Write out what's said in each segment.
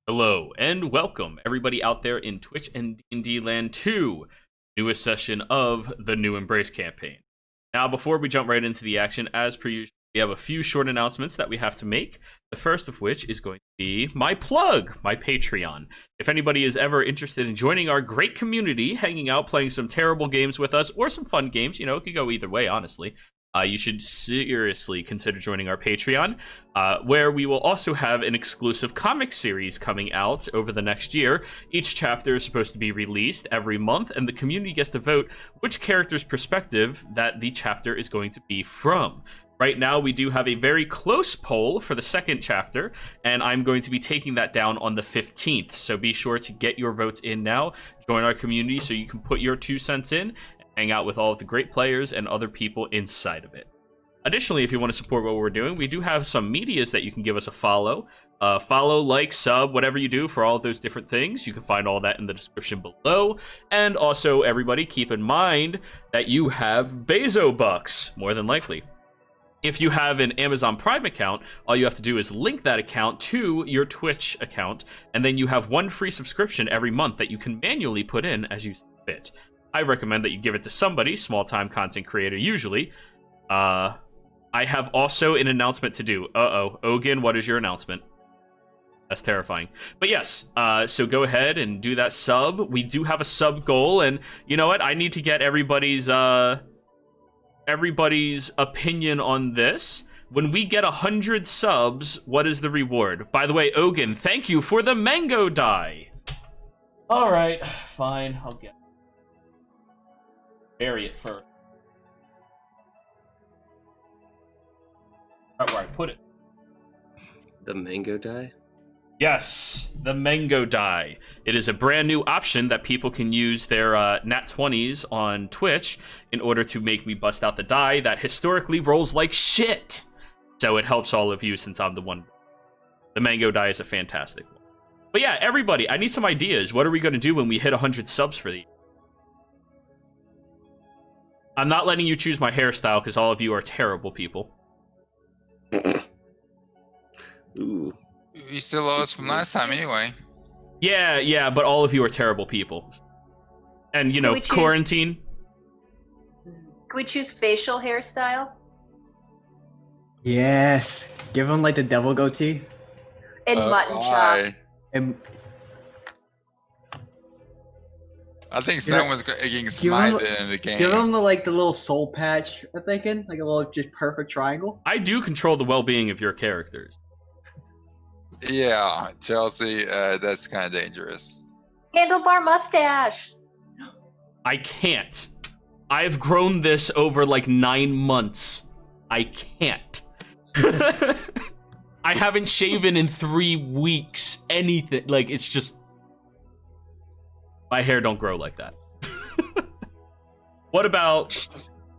Hello and welcome everybody out there in Twitch and D&D land to newest session of the New Embrace campaign. Now, before we jump right into the action, as per usual, we have a few short announcements that we have to make. The first of which is going to be my plug, my Patreon. If anybody is ever interested in joining our great community, hanging out, playing some terrible games with us, or some fun games, it could go either way, honestly. You should seriously consider joining our Patreon, where we will also have an exclusive comic series coming out over the next year. Each chapter is supposed to be released every month, and the community gets to vote which character's perspective that the chapter is going to be from. Right now, we do have a very close poll for the second chapter, and I'm going to be taking that down on the 15th. So be sure to get your votes in now, join our community so you can put your 2 cents in, hang out with all of the great players and other people inside of it. Additionally, if you want to support what we're doing, we do have some medias that you can give us a follow. Follow, like, sub, whatever you do for all of those different things. You can find all that in the description below. And also, everybody, keep in mind that you have Bezo Bucks, more than likely. If you have an Amazon Prime account, all you have to do is link that account to your Twitch account, and then you have 1 free subscription every month that you can manually put in as you see fit. I recommend that you give it to somebody, small-time content creator usually. I have also an announcement to do. Ogun, what is your announcement? That's terrifying. But yes, so go ahead and do that sub. We do have a sub goal, and you know what? I need to get everybody's opinion on this. When we get 100 subs, what is the reward? By the way, Ogun, thank you for the mango die. All right, fine, I'll get it. Bury it first. Not where I put it. The mango die? Yes, the mango die. It is a brand new option that people can use their nat 20s on Twitch in order to make me bust out the die that historically rolls like shit. So it helps all of you since I'm the one. The mango die is a fantastic one. But yeah, everybody, I need some ideas. What are we going to do when we hit 100 subs for these? I'm not letting you choose my hairstyle because all of you are terrible people. Ooh. You still owe us from last time anyway. Yeah, but all of you are terrible people. And, quarantine. Can we choose facial hairstyle? Yes. Give him like the devil goatee. And mutton chop. And I think someone's getting give him- smited in the game. give him the little soul patch. I'm thinking like a little just perfect triangle. I do control the well-being of your characters. Yeah, Chelsea, that's kind of dangerous. Handlebar mustache. I can't. I've grown this over 9 months. I can't. I haven't shaven in 3 weeks. Anything. It's just... My hair don't grow like that. What about...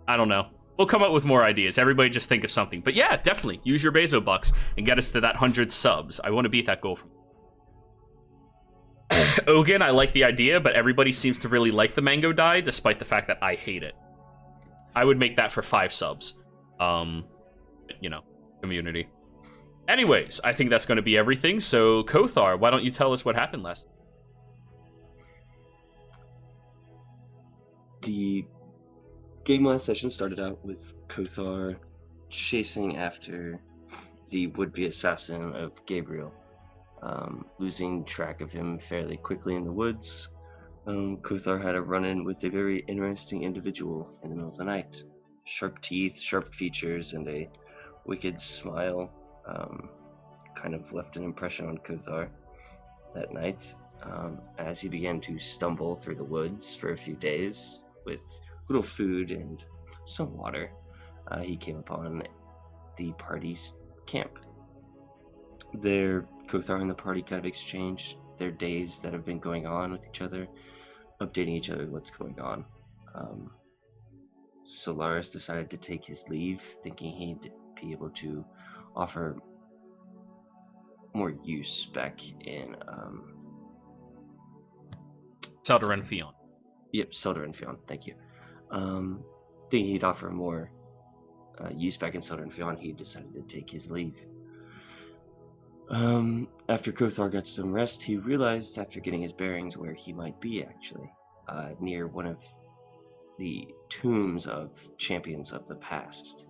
I don't know. We'll come up with more ideas. Everybody just think of something. But yeah, definitely. Use your Bezo Bucks and get us to that 100 subs. I want to beat that goal from... Ogun, I like the idea, but everybody seems to really like the mango die, despite the fact that I hate it. I would make that for 5 subs. Community. Anyways, I think that's going to be everything. So, Kothar, why don't you tell us what happened last? The game last session started out with Kothar chasing after the would-be assassin of Gabriel, losing track of him fairly quickly in the woods. Kothar had a run-in with a very interesting individual in the middle of the night. Sharp teeth, sharp features, and a wicked smile kind of left an impression on Kothar that night. As he began to stumble through the woods for a few days with little food and some water, he came upon the party's camp. There, Kothar and the party kind of exchanged their days that have been going on with each other, updating each other what's going on. Solaris decided to take his leave, thinking he'd be able to offer more use back in Seldarin Fion. Yep, Seldarin Fion, thank you. Thinking he'd offer more use back in Seldarin Fion, he decided to take his leave. After Kothar got some rest, he realized after getting his bearings where he might be actually, near one of the tombs of champions of the past.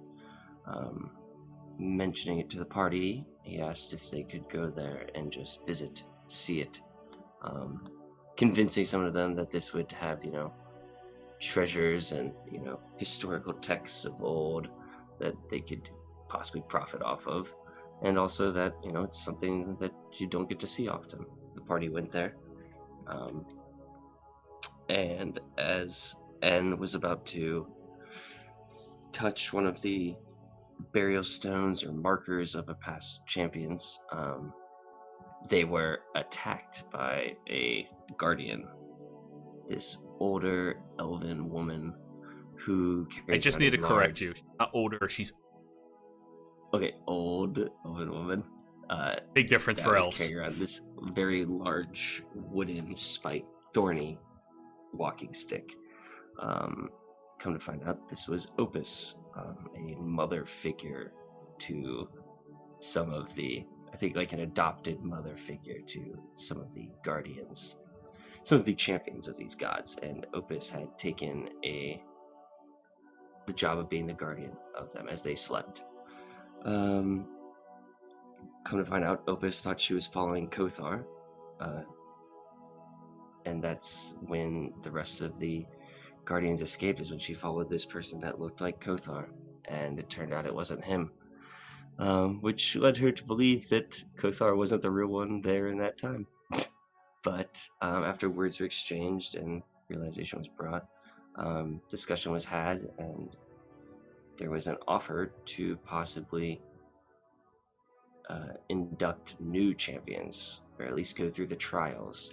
Mentioning it to the party, he asked if they could go there and just visit, see it, convincing some of them that this would have, treasures and, historical texts of old that they could possibly profit off of. And also that, it's something that you don't get to see often. The party went there. And as N was about to touch one of the burial stones or markers of a past champions, they were attacked by a guardian. This older elven woman who I just need to correct you. She's not older, she's... Okay, old elven woman. Big difference for elves. Carrying around this very large wooden spiked thorny walking stick. Come to find out, this was Opus, a mother figure to some of the, I think like an adopted mother figure to some of the guardians, some of the champions of these gods, and Opus had taken the job of being the guardian of them as they slept. Come to find out, Opus thought she was following Kothar, and that's when the rest of the Guardians escaped, is when she followed this person that looked like Kothar, and it turned out it wasn't him, which led her to believe that Kothar wasn't the real one there in that time. But after words were exchanged and realization was brought, discussion was had, and there was an offer to possibly induct new champions, or at least go through the trials.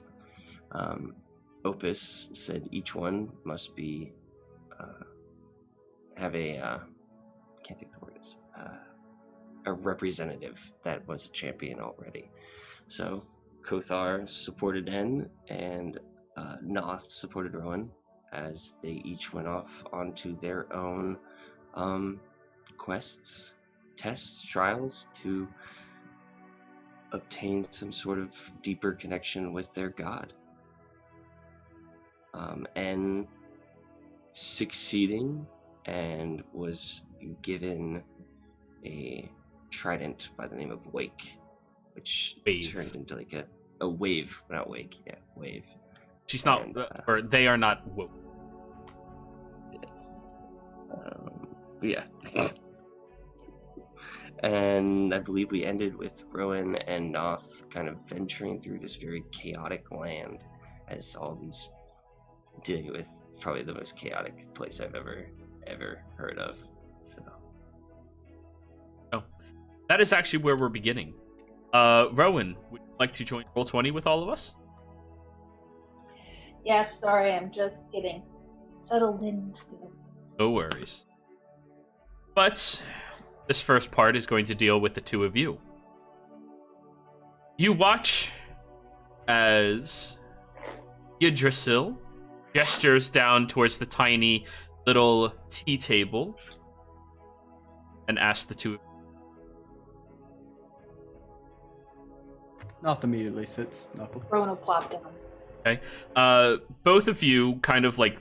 Opus said each one must be have a I can't think the word is a representative that was a champion already. So Kothar supported N, and Noth supported Rowan, as they each went off onto their own quests, tests, trials to obtain some sort of deeper connection with their god. N succeeding and was given a trident by the name of Wake, which turned into like a wave, not Wake, yeah, wave. She's not, And, or they are not woke. Yeah. And I believe we ended with Rowan and Noth kind of venturing through this very chaotic land, as all these dealing with probably the most chaotic place I've ever heard of. So That is actually where we're beginning. Rowan, would you like to join Roll20 with all of us? Yes, sorry, I'm just getting settled in still. No worries. But this first part is going to deal with the two of you. You watch as Yggdrasil gestures down towards the tiny little tea table and asks the two of you. Not immediately sits. Nothing. Rowan will plop down. Okay. Both of you kind of like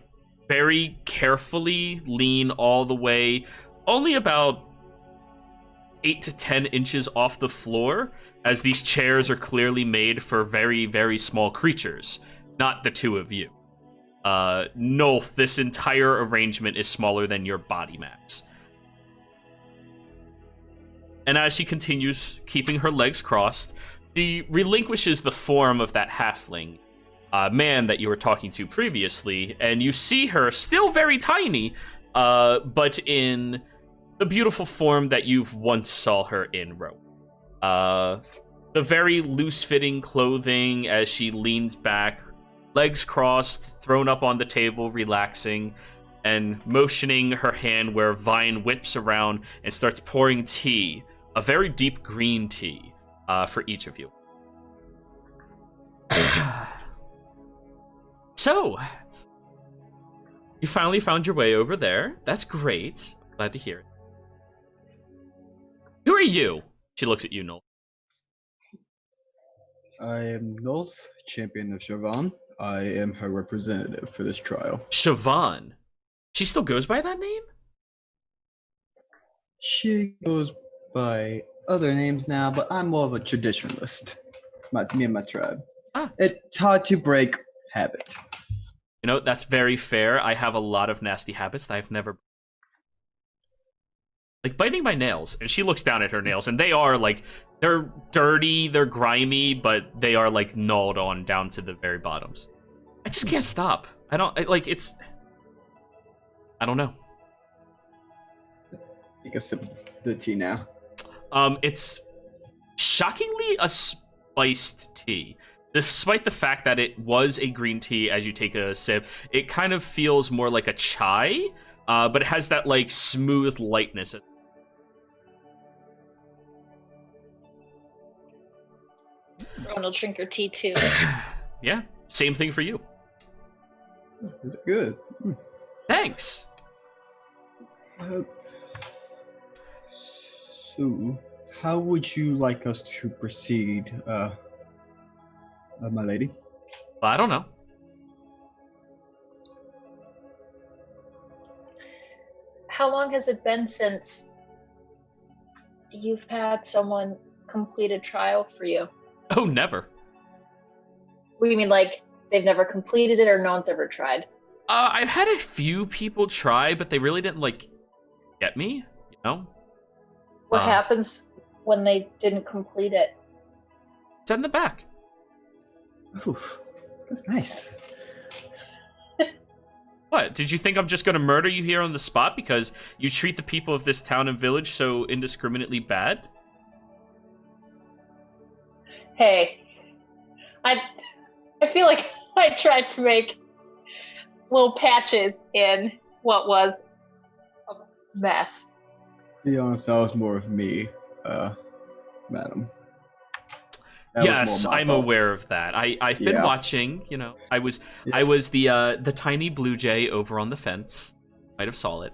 very carefully lean all the way, only about 8 to 10 inches off the floor, as these chairs are clearly made for very, very small creatures, not the two of you. Nolth, this entire arrangement is smaller than your body mass. And as she continues keeping her legs crossed, she relinquishes the form of that halfling man that you were talking to previously, and you see her still very tiny, but in the beautiful form that you've once saw her in, Rowan. The very loose-fitting clothing as she leans back, legs crossed, thrown up on the table, relaxing, and motioning her hand where Vine whips around and starts pouring tea, a very deep green tea, for each of you. So, you finally found your way over there. That's great. Glad to hear it. Who are you? She looks at you, Noel. I am Nulth, champion of Siobhan. I am her representative for this trial. Siobhan. She still goes by that name? She goes by other names now, but I'm more of a traditionalist. Me and my tribe. Ah. It's hard to break habit. You know, that's very fair. I have a lot of nasty habits that I've never... Like biting my nails. And she looks down at her nails, and they are like... They're dirty, they're grimy, but they are like gnawed on down to the very bottoms. I just can't stop. I don't... it's... I don't know. Take a sip of the tea now. It's shockingly a spiced tea. Despite the fact that it was a green tea as you take a sip, it kind of feels more like a chai, but it has that like smooth lightness. Ronald, drink your tea too. Yeah, same thing for you. Is it good? Thanks. So, how would you like us to proceed, my lady? Well, I don't know. How long has it been since you've had someone complete a trial for you? Oh, never. What do you mean, like, they've never completed it or no one's ever tried? I've had a few people try, but they really didn't, like, get me, you know? What happens when they didn't complete it? Send them back. Ooh, that's nice. What? Did you think I'm just going to murder you here on the spot because you treat the people of this town and village so indiscriminately bad? Hey, I feel like I tried to make little patches in what was a mess. To be honest, that was more of me, madam. That was Yes, more my I'm fault. aware of that. I've been Yeah. watching, you know. I was the tiny blue jay over on the fence. Might have saw it.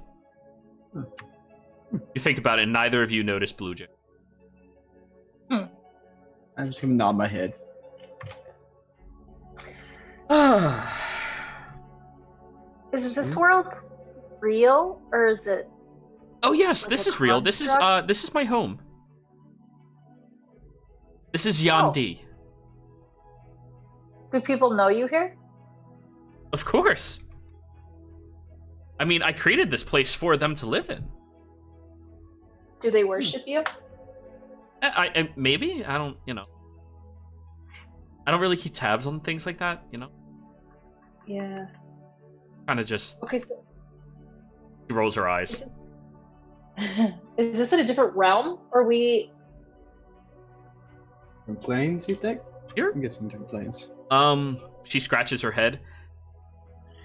You think about it, neither of you noticed blue jay. I'm just gonna nod my head. Is this world real or is it? Oh yes, Like this a is real. This is my home. This is Yandi. Do people know you here? Of course. I mean, I created this place for them to live in. Do they worship you? I maybe I don't, you know. I don't really keep tabs on things like that, you know. Yeah. Kind of just Okay, so she rolls her eyes. is this in a different realm? Or we? From planes, you think? Here? I'm guessing from planes. She scratches her head.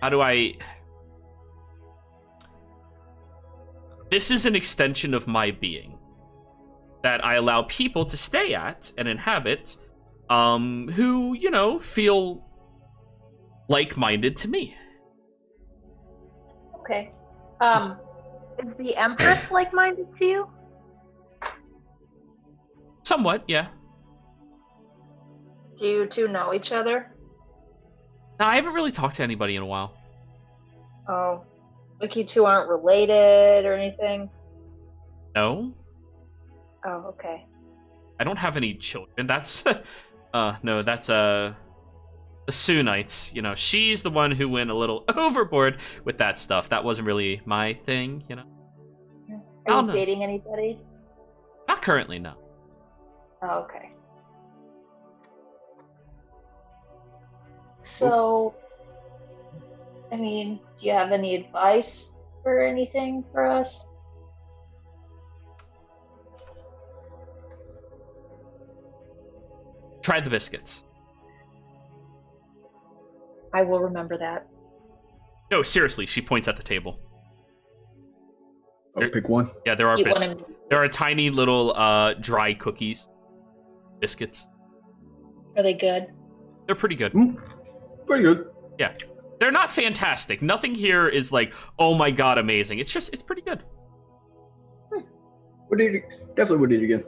How do I... This is an extension of my being that I allow people to stay at and inhabit, who, you know, feel like-minded to me. Okay. Is the Empress like-minded to you? Somewhat, yeah. Do you two know each other? No, I haven't really talked to anybody in a while. Oh, like you two aren't related or anything? No, Oh, okay. I don't have any children. That's, no, that's, the Soonites. You know, she's the one who went a little overboard with that stuff. That wasn't really my thing, you know? Are you no. dating anybody? Not currently, no. Oh, okay. So, I mean, do you have any advice or anything for us? Try the biscuits. I will remember that. No, seriously, she points at the table. Oh, There- pick one. Yeah, there are Eat one biscuits. and- There are tiny little dry cookies. Biscuits. Are they good? They're pretty good. Pretty good. They're not fantastic. Nothing here is like, oh my god, amazing. It's pretty good. Definitely would eat it again.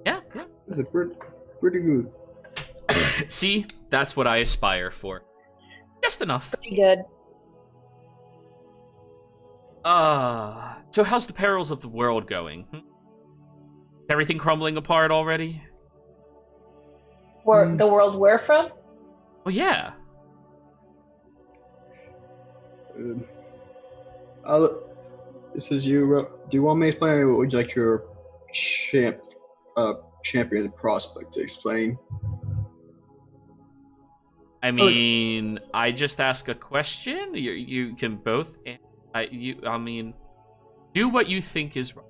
Yeah, yeah. This is pretty good. See, that's what I aspire for. Just enough. Pretty good. So how's the perils of the world going? Everything crumbling apart already? Where the world we're from? Well, yeah. This is you. Do you want me to explain, or would you like your champion prospect to explain? I mean, I just ask a question. You can both. I mean, do what you think is right.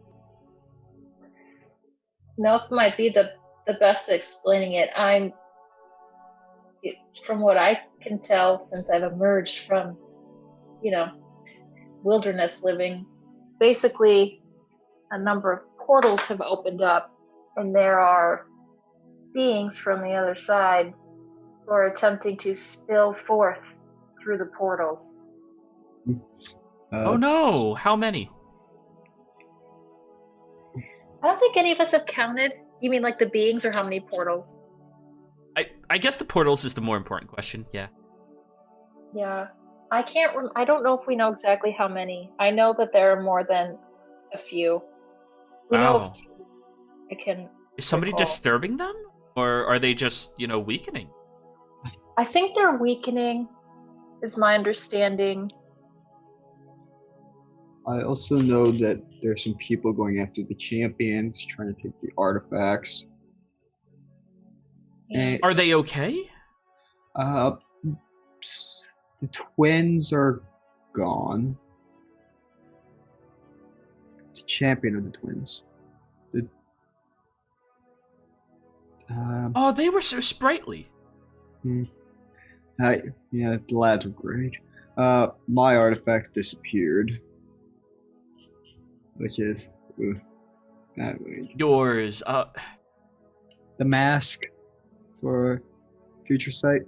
Nelk might be the best at explaining it. From what I can tell, since I've emerged from, wilderness living, basically a number of portals have opened up, and there are beings from the other side who are attempting to spill forth through the portals. Oh no! How many? I don't think any of us have counted. You mean like the beings, or how many portals? I guess the portals is the more important question. Yeah. Yeah. I can't. I don't know if we know exactly how many. I know that there are more than a few. We know Wow. of two. I can. Is somebody recall. disturbing them, or are they just weakening? I think they're weakening, is my understanding. I also know that there's some people going after the champions, trying to take the artifacts. And Are they okay? the twins are gone. The champion of the twins. Oh, they were so sprightly. Yeah, the lads were great. My artifact disappeared, which is not really. Yours. The mask for Future Sight.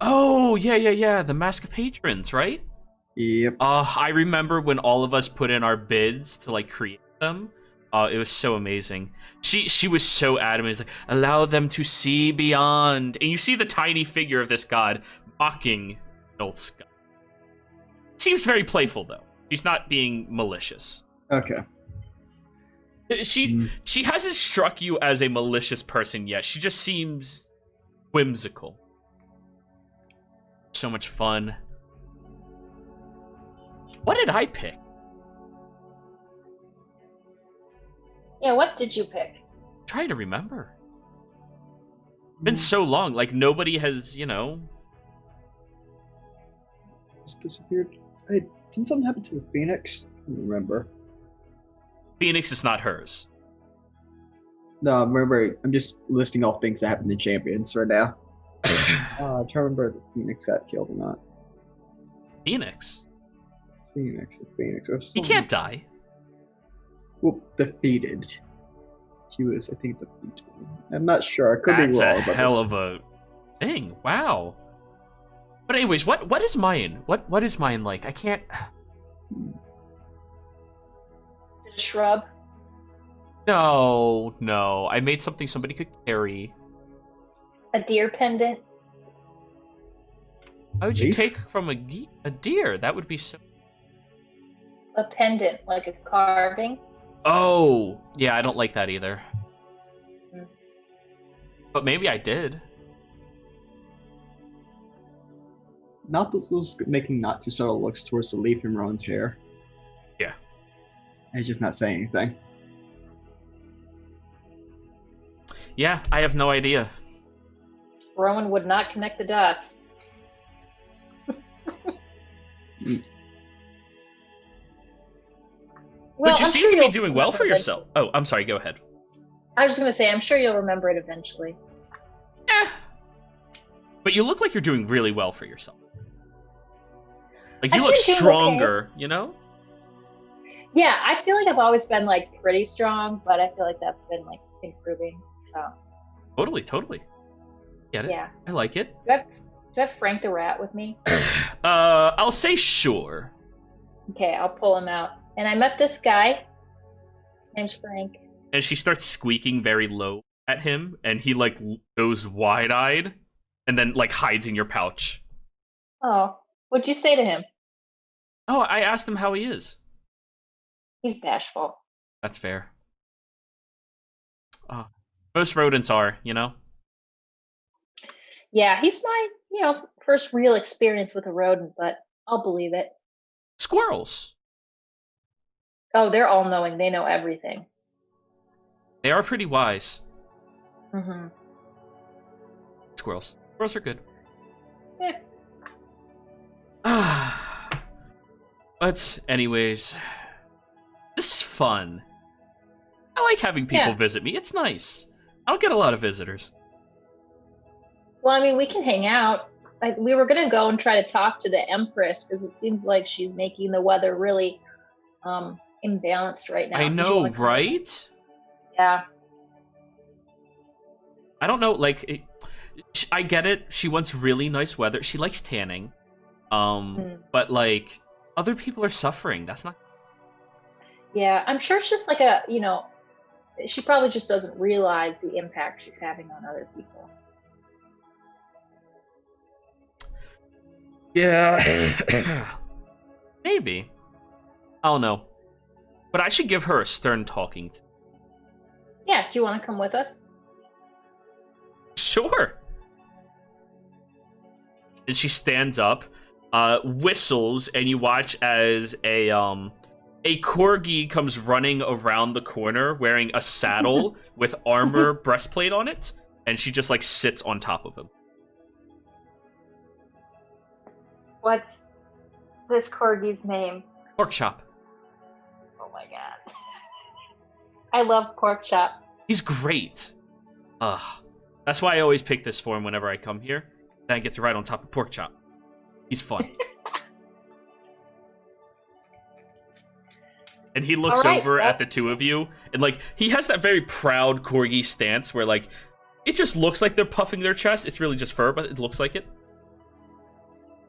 Oh, yeah. The Mask of Patrons, right? Yep. I remember when all of us put in our bids to create them. It was so amazing. She was so adamant. It's like, allow them to see beyond. And you see the tiny figure of this god mocking Nolska. Seems very playful, though. She's not being malicious. Okay. She hasn't struck you as a malicious person yet. She just seems whimsical. So much fun. What did I pick? Yeah, what did you pick? Trying to remember. Been so long. Nobody has, Just disappeared. Hey, didn't something happen to the Phoenix? I don't remember. Phoenix is not hers. No, remember, I'm just listing off things that happened in Champions right now. I'm trying to remember if the Phoenix got killed or not. Phoenix? The Phoenix. Or He something. can't die. Well, defeated. She was, I think, defeated. I'm not sure. I could That's be wrong. a about hell this. of a thing. Wow. But anyways, what is mine? What is mine like? I can't. Is it a shrub? No. I made something somebody could carry. A deer pendant? Why would you Leaf? take from a deer? That would be so. A pendant, like a carving? Oh, yeah. I don't like that either. Hmm. But maybe I did. Not those making not too subtle looks towards the leaf in Rowan's hair. Yeah. And he's just not saying anything. Yeah, I have no idea. Rowan would not connect the dots. Well, But you I'm seem sure to be you'll doing well for remember it. yourself. Oh, I'm sorry. Go ahead. I was just gonna say, I'm sure you'll remember it eventually. But you look like you're doing really well for yourself. You I've look been doing stronger, Yeah, I feel like I've always been pretty strong, but I feel like that's been improving. So Totally. Get it? yeah. I like it. Do I have Frank the Rat with me? I'll say sure. Okay, I'll pull him out. And I met this guy. His name's Frank. And she starts squeaking very low at him, and he goes wide-eyed. and then like hides in your pouch. Oh, what'd you say to him? Oh, I asked him how he is. He's bashful. That's fair. Most rodents are, you know? Yeah, he's my, first real experience with a rodent, but I'll believe it. Squirrels. Oh, they're all knowing. They know everything. They are pretty wise. Mm-hmm. Squirrels. Squirrels are good. Yeah. But anyways, this is fun. I like having people Yeah. visit me. It's nice. I don't get a lot of visitors. Well, I mean, we can hang out. We were gonna go and try to talk to the Empress because it seems like she's making the weather really imbalanced right now. I Did you know, wanna come with us? right? Yeah. I don't know, like, I get it. She wants really nice weather. She likes tanning. But, like, other people are suffering. That's not... Yeah, I'm sure it's just like she probably just doesn't realize the impact she's having on other people. Yeah. Maybe. I don't know. But I should give her a stern talking to. Yeah, do you want to come with us? Sure. And she stands up, whistles, and you watch as a corgi comes running around the corner wearing a saddle with armor breastplate on it, and she just like sits on top of him. What's this corgi's name? Pork chop. Oh my god. I love pork chop. He's great. That's why I always pick this for him whenever I come here. Then I get to ride on top of pork chop. He's fun. And he looks All right, over well- at the two of you, and like he has that very proud corgi stance where like it just looks like they're puffing their chest. It's really just fur, but it looks like it.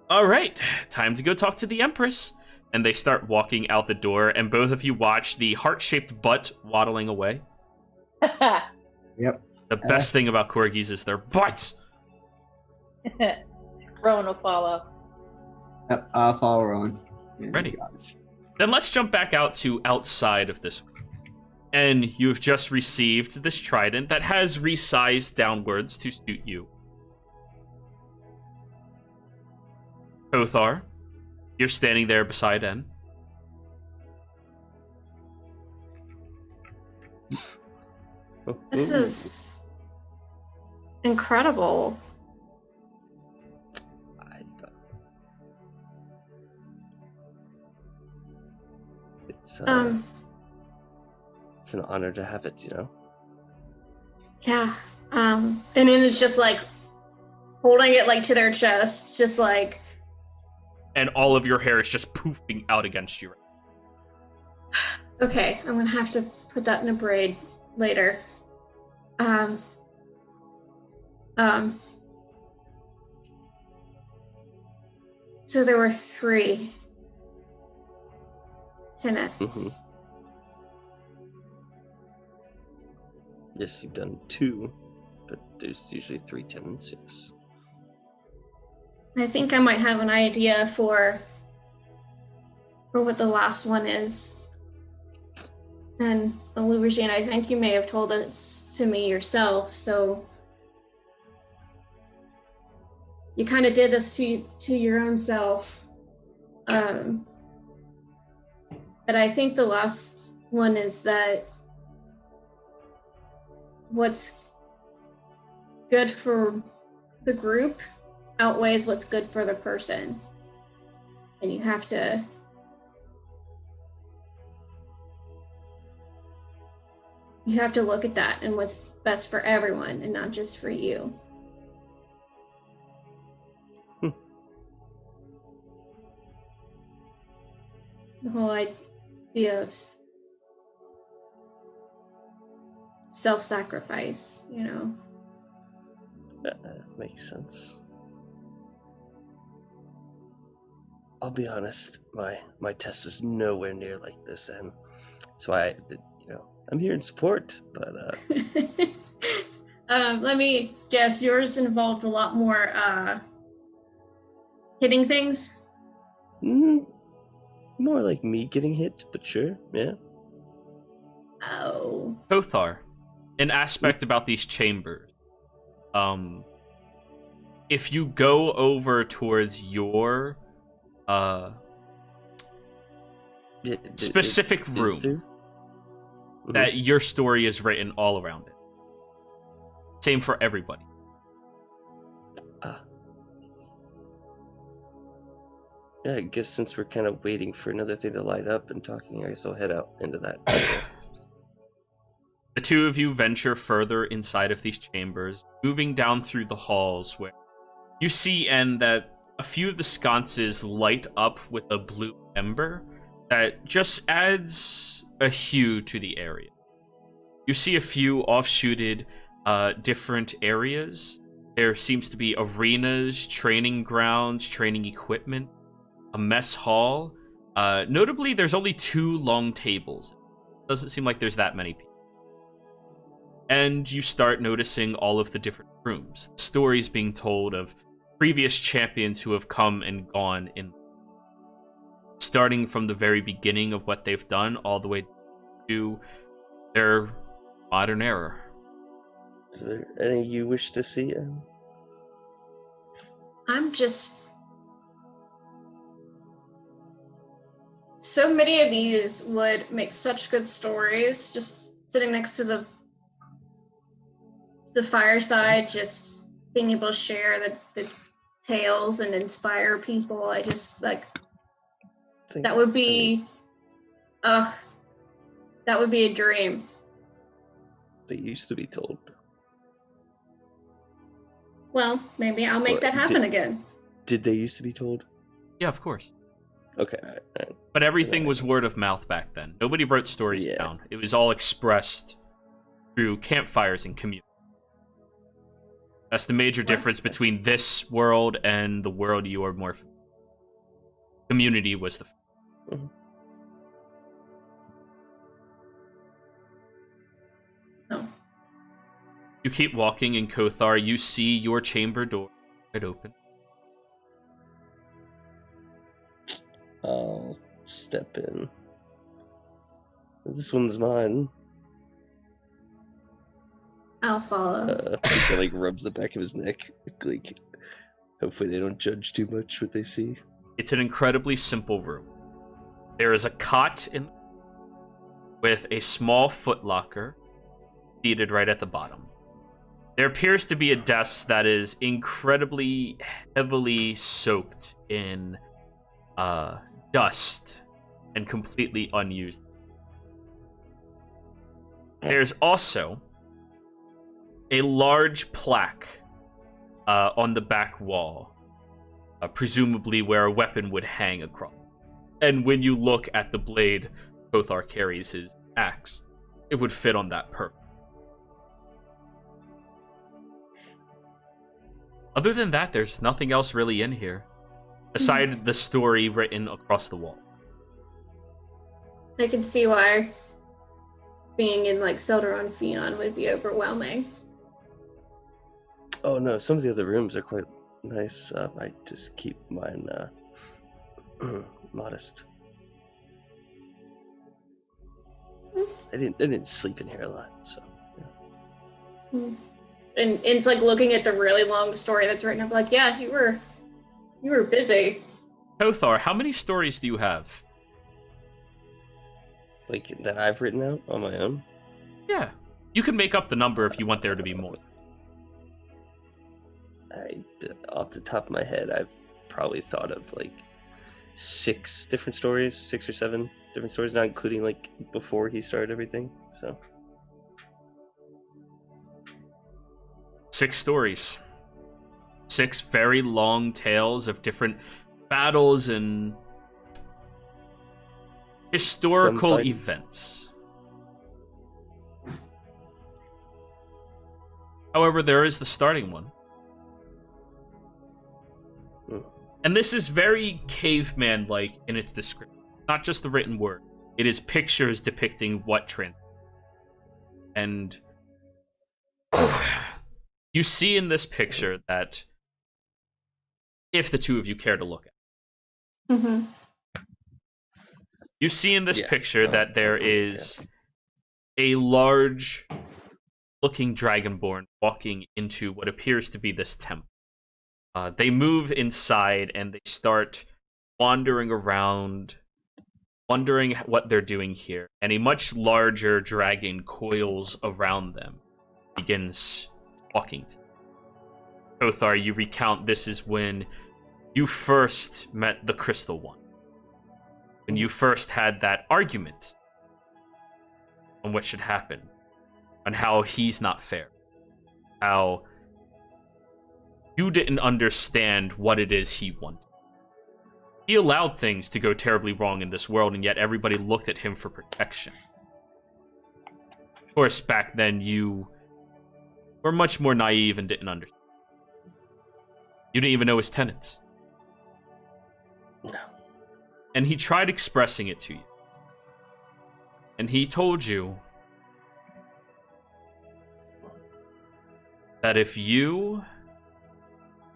All right, time to go talk to the Empress. And they start walking out the door, and both of you watch the heart-shaped butt waddling away. Yep. The best thing about corgis is their butts. Rowan will follow. Yep. I'll follow Rowan. Yeah, Ready. you got this. Then let's jump back out to outside of this. And you've just received this trident that has resized downwards to suit you. Kothar, you're standing there beside En. This is incredible. It's it's an honor to have it, you know. Yeah. And then it's just like holding it like to their chest, just like. And all of your hair is just poofing out against you. Okay, I'm gonna have to put that in a braid later. So there were 3 tenants. Mhm. Yes, you've done 2, but there's usually 3 tenants. Yes. I think I might have an idea for what the last one is. And Louisiana, I think you may have told this to me yourself, so you kind of did this to your own self. But I think the last one is that what's good for the group outweighs what's good for the person. And you have to look at that and what's best for everyone and not just for you. The whole idea of self-sacrifice, you know. Makes sense. I'll be honest, my test was nowhere near like this, and so I'm here in support. But Let me guess. Yours involved a lot more hitting things. More like me getting hit, but sure, yeah. Oh. Kothar, an aspect about these chambers. If you go over towards your specific room, that your story is written all around it. Same for everybody. Yeah, I guess since we're kind of waiting for another thing to light up and talking, I guess I'll head out into that. The two of you venture further inside of these chambers, moving down through the halls where you see, and that a few of the sconces light up with a blue ember that just adds a hue to the area. You see a few offshooted different areas. There seems to be arenas, training grounds, training equipment, a mess hall. Notably, there's only 2 long tables. Doesn't seem like there's that many people. And you start noticing all of the different rooms. Stories being told of previous champions who have come and gone in. Starting from the very beginning of what they've done all the way to their modern era. Is there any you wish to see? I'm just... So many of these would make such good stories, just sitting next to the fireside, just being able to share the tales and inspire people. I just, like, that would be... that would be a dream. They used to be told. Well, maybe I'll make that happen again. Did they used to be told? Yeah, of course. Okay. All right. But everything was word of mouth back then. Nobody wrote stories down. It was all expressed through campfires and community. That's the major difference between this world and the world you are more familiar with. Community was the... Oh. You keep walking in Kothar. You see your chamber door wide open. I'll step in. This one's mine. I'll follow. He like rubs the back of his neck. Like, hopefully they don't judge too much what they see. It's an incredibly simple room. There is a cot in with a small footlocker seated right at the bottom. There appears to be a desk that is incredibly heavily soaked in dust and completely unused. There's also a large plaque on the back wall, presumably where a weapon would hang across. And when you look at the blade Kothar carries his axe, it would fit on that perfect. Other than that, there's nothing else really in here, aside the story written across the wall. I can see why being in, like, Selderon Fion would be overwhelming. Oh no, some of the other rooms are quite nice. I just keep mine modest. I didn't sleep in here a lot, so. Yeah. And it's like looking at the really long story that's written up, like, yeah, you were busy. Kothar, how many stories do you have? Like, that I've written out on my own? Yeah. You can make up the number if you want there to be more. Off the top of my head, I've probably thought of like 6 different stories, 6 or 7 different stories, not including like before he started everything. So 6 stories. 6 very long tales of different battles and historical events. However, there is the starting one. And this is very caveman-like in its description. Not just the written word. It is pictures depicting what trans. And You see in this picture that, if the two of you care to look at, Mm-hmm. you see in this Yeah. picture that there is a large looking dragonborn walking into what appears to be this temple. They move inside and they start wandering around, wondering what they're doing here. And a much larger dragon coils around them, begins talking to them. Kothar, you recount this is when you first met the Crystal One. When you first had that argument on what should happen, on how he's not fair, how you didn't understand what it is he wanted. He allowed things to go terribly wrong in this world, and yet everybody looked at him for protection. Of course, back then you were much more naive and didn't understand. You didn't even know his tenets. No. And he tried expressing it to you. And he told you that if you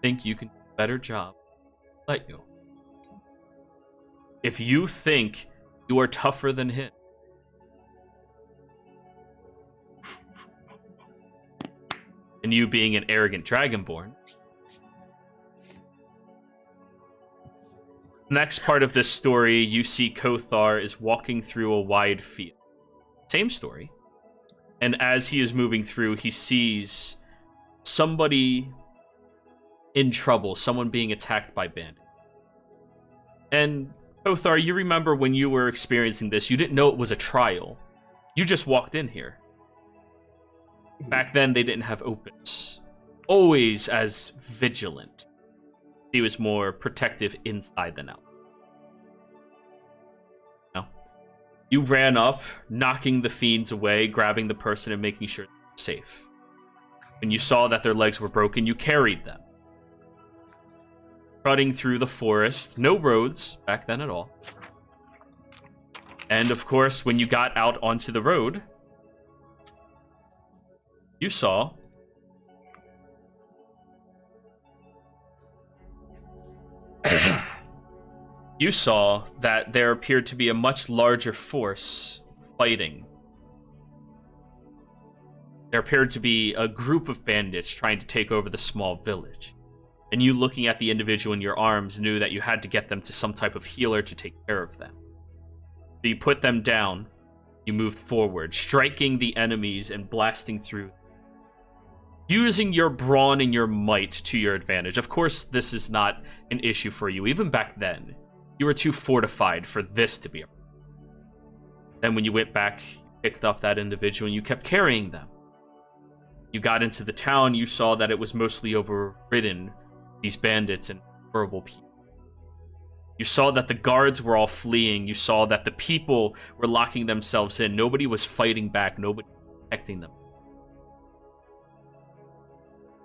think you can do a better job, let you. If you think you are tougher than him, and you being an arrogant dragonborn, next part of this story, you see Kothar is walking through a wide field. Same story. And as he is moving through, he sees somebody in trouble, someone being attacked by bandits. And Kothar, you remember when you were experiencing this, you didn't know it was a trial. You just walked in here. Back then, they didn't have opens. Always as vigilant. He was more protective inside than out. No. You ran up, knocking the fiends away, grabbing the person and making sure they're safe. When you saw that their legs were broken, you carried them. Trotting through the forest. No roads back then at all. And of course, when you got out onto the road, you saw that there appeared to be a much larger force fighting. There appeared to be a group of bandits trying to take over the small village. And you, looking at the individual in your arms, knew that you had to get them to some type of healer to take care of them. So you put them down, you moved forward, striking the enemies and blasting through, using your brawn and your might to your advantage. Of course, this is not an issue for you. Even back then, you were too fortified for this to be a problem. Then when you went back, you picked up that individual and you kept carrying them. You got into the town, you saw that it was mostly overridden, these bandits and horrible people. You saw that the guards were all fleeing. You saw that the people were locking themselves in. Nobody was fighting back. Nobody was protecting them.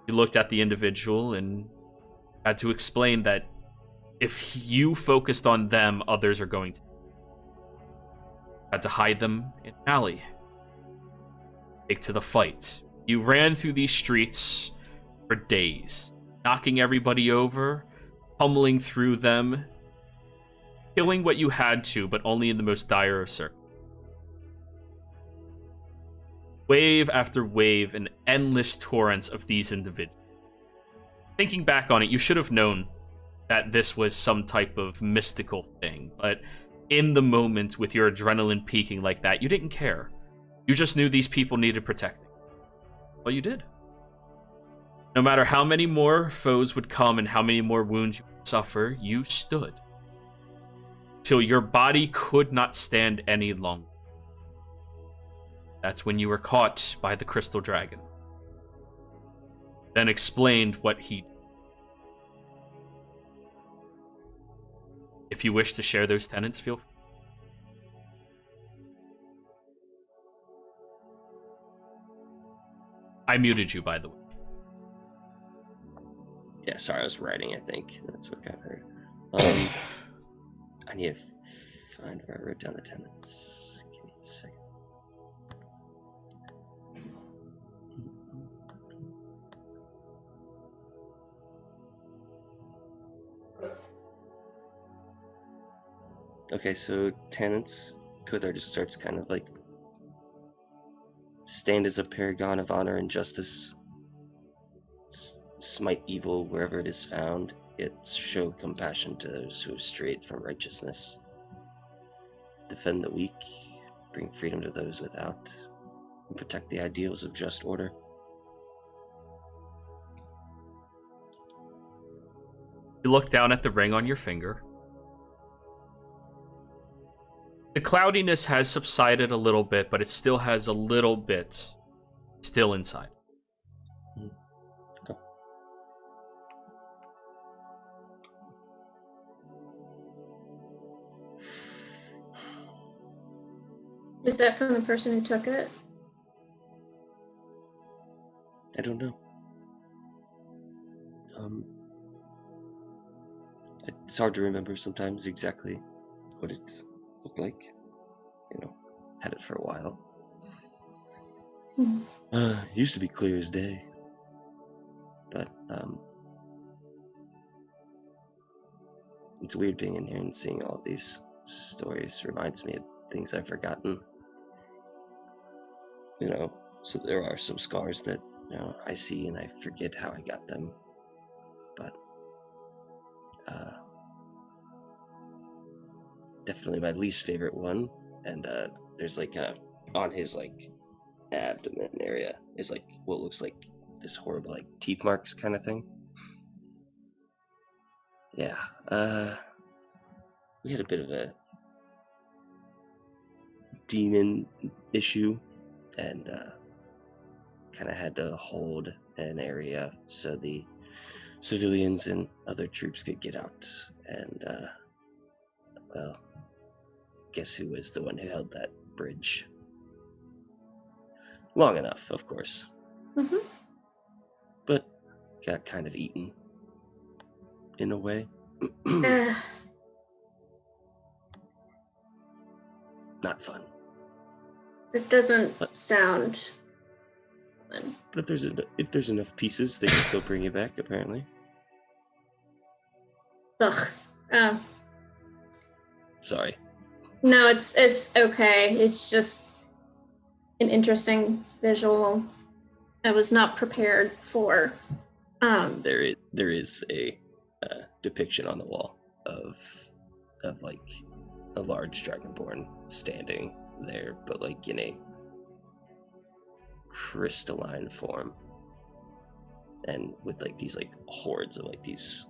You looked at the individual and had to explain that if you focused on them, others are going to. Had to hide them in an alley. Take to the fight. You ran through these streets for days, knocking everybody over, pummeling through them, killing what you had to, but only in the most dire of circumstances. Wave after wave, and endless torrents of these individuals. Thinking back on it, you should have known that this was some type of mystical thing, but in the moment, with your adrenaline peaking like that, you didn't care. You just knew these people needed protecting. Well, you did. No matter how many more foes would come and how many more wounds you would suffer, you stood. Till your body could not stand any longer. That's when you were caught by the Crystal Dragon. Then explained what he did. If you wish to share those tenets, feel free. I muted you, by the way. Yeah, sorry, I was writing, I think. That's what got hurt. I need to find where I wrote down the tenets. Give me a second. Okay, so Tenants, Kothar just starts kind of like stand as a paragon of honor and justice. Smite evil wherever it is found. Yet show compassion to those who have strayed from righteousness. Defend the weak, bring freedom to those without, and protect the ideals of just order. You look down at the ring on your finger. The cloudiness has subsided a little bit, but it still has a little bit still inside. Okay. Is that from the person who took it? I don't know. It's hard to remember sometimes exactly what it looked like. You know, had it for a while. Hmm. It used to be clear as day. But, it's weird being in here and seeing all of these stories. Reminds me of things I've forgotten. You know, so there are some scars that, you know, I see and I forget how I got them. But, definitely my least favorite one. And, there's like on his like abdomen area is like what looks like this horrible like teeth marks kind of thing. Yeah, we had a bit of a demon issue and kind of had to hold an area so the civilians and other troops could get out. And well, guess who was the one who held that bridge? Long enough, of course. Mm-hmm. But got kind of eaten in a way. Not fun. It doesn't But- sound fun. But if there's enough pieces, they can still bring you back. Apparently. Ugh. Sorry. No, it's okay. It's just an interesting visual. I was not prepared for. There is a depiction on the wall of like a large dragonborn standing there, but like in a crystalline form, and with like these like hordes of like these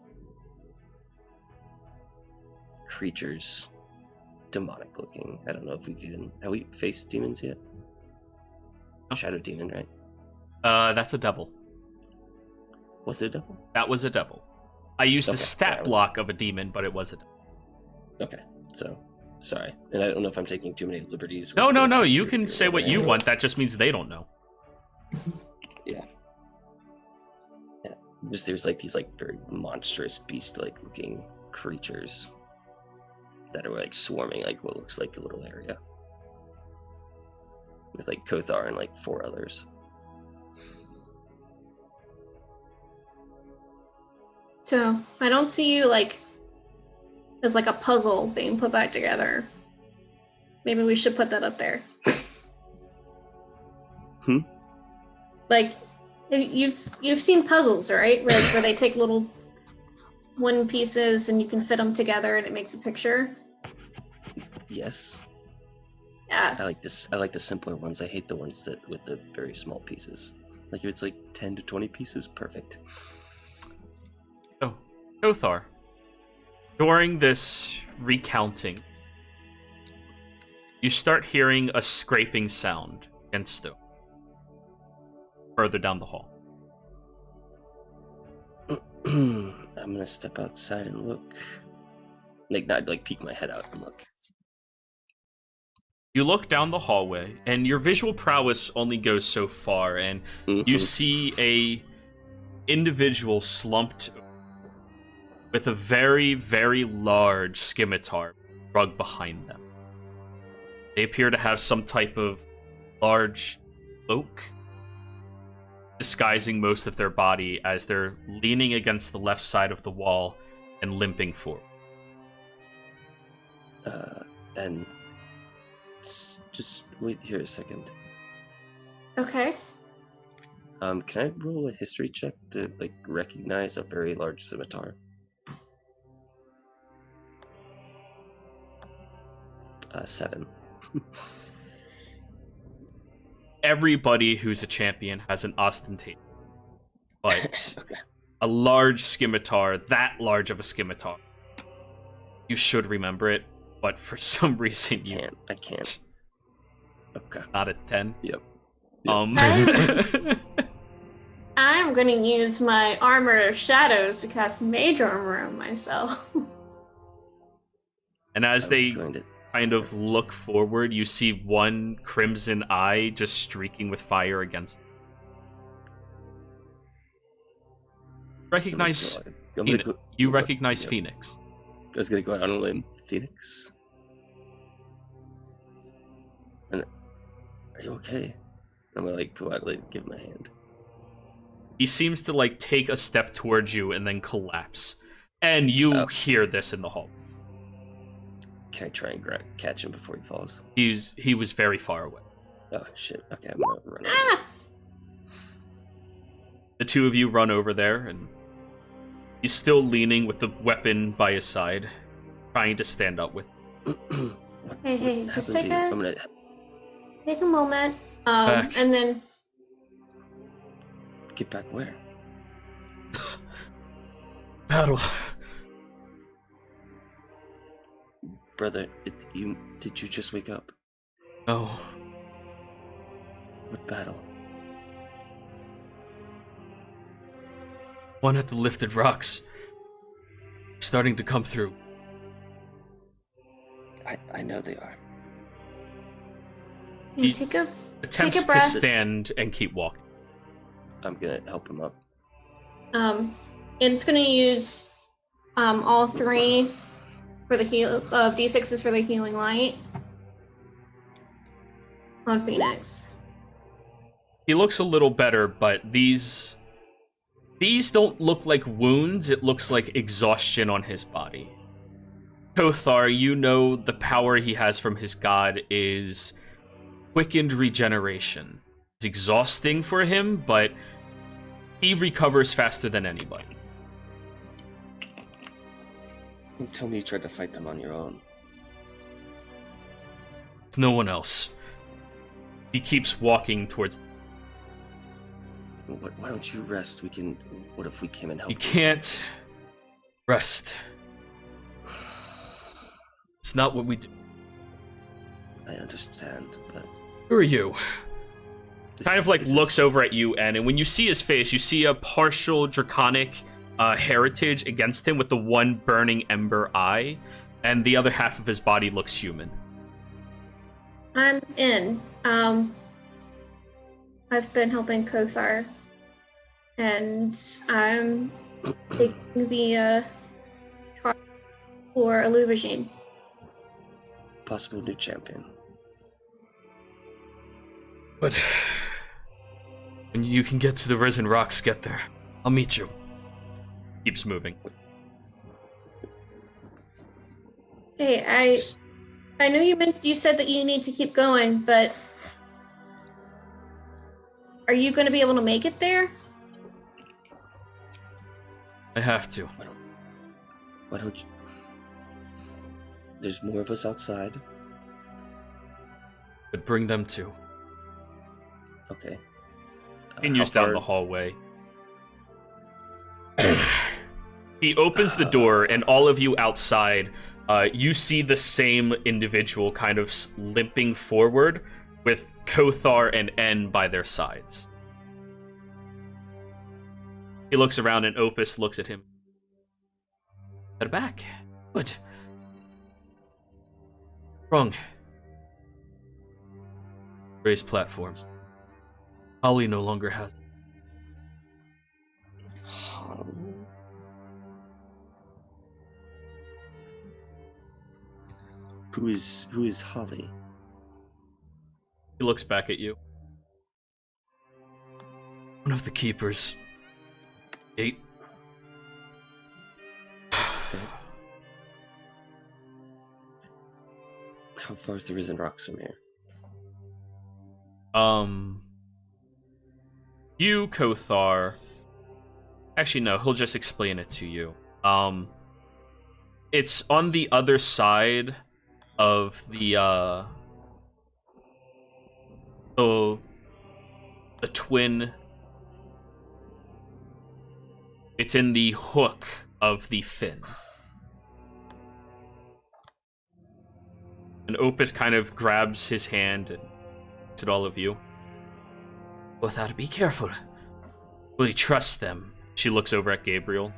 creatures, demonic looking. I don't know if have we faced demons yet? Shadow demon, right? That's a double. Was it a double? That was a double. I used the Okay, stat that was- block of a demon, but it was a double. Okay, so sorry, and I don't know if I'm taking too many liberties. No, with no, the no. You spirit can or say what you whatever. want. That just means they don't know. Yeah. Just there's like these like very monstrous beast-like looking creatures that are like swarming like what looks like a little area with like Kothar and like 4 others. So I don't see you like as like a puzzle being put back together. Maybe we should put that up there. Like you've seen puzzles, right? Where they take little one pieces and you can fit them together and it makes a picture. Yes, Yeah. I like this. I like the simpler ones. I hate the ones that with the very small pieces. Like if it's like 10 to 20 pieces, perfect. Oh, Kothar. During this recounting, you start hearing a scraping sound against stone further down the hall. I'm gonna step outside and look. Like not like peek my head out and look. You look down the hallway, and your visual prowess only goes so far, and you Mhm. see a individual slumped with a very, very large scimitar rug behind them. They appear to have some type of large cloak disguising most of their body as they're leaning against the left side of the wall and limping forward. And just wait here a second. Okay. Can I roll a history check to like recognize a very large scimitar? Seven. Everybody who's a champion has an ostentatious, but Okay. a large scimitar, that large of a scimitar, you should remember it, but for some reason you I can't. Okay. not a 10. Yep. I'm going to use my Armor of Shadows to cast Mage Armor on myself. And as I'm they going to kind of look forward, you see one crimson eye just streaking with fire against. Recognize I'm gonna go, you recognize yeah. Phoenix. I was gonna go out on a limb. Phoenix. And are you okay? I'm gonna like go out and like, give him a hand. He seems to like take a step towards you and then collapse. And you hear this in the hall. Can I try and catch him before he falls? He was very far away. Oh shit. Okay, I'm gonna run over. Ah! The two of you run over there, and he's still leaning with the weapon by his side, trying to stand up with. Hey, What just happened take to you? a I'm gonna take a moment. Back. And then get back where? Battle. Brother, did you just wake up? No. What battle? One at the lifted rocks. Starting to come through. I know they are. He- take a Attempts to breath. stand and keep walking. I'm gonna help him up. and it's going to use all three for the heal of D6s for the healing light on Phoenix. He looks a little better, but these don't look like wounds. It looks like exhaustion on his body. Kothar, you know the power he has from his god is quickened regeneration. It's exhausting for him, but he recovers faster than anybody. Don't tell me you tried to fight them on your own. It's no one else. He keeps walking towards. Why don't you rest? What if we came and helped You can't rest. It's not what we do. I understand, but Who are you? Kind of like this looks is- over at you, and when you see his face, you see a partial draconic heritage against him with the one burning ember eye, and the other half of his body looks human. I'm in. I've been helping Kothar, and I'm taking the charge for Illuvision. possible new champion. But when you can get to the Risen Rocks, get there. I'll meet you. Keeps moving. Hey, I know you said that you need to keep going, but are you going to be able to make it there? I have to. Why don't you? There's more of us outside. But bring them too. Okay. Continues How down the far- hallway. He opens the door, and all of you outside, you see the same individual kind of limping forward with Kothar and En by their sides. He looks around, and Opus looks at him. They're back. Good. Wrong. Raise platforms. Holly no longer has. Who is Holly? He looks back at you. One of the keepers. 8. How far is the Risen Rocks from here? You, Kothar. Actually, no, he'll just explain it to you. It's on the other side of the twin. It's in the hook of the fin. And Opus kind of grabs his hand and looks at all of you. Kothar, be careful. Will you trust them? She looks over at Gabriel.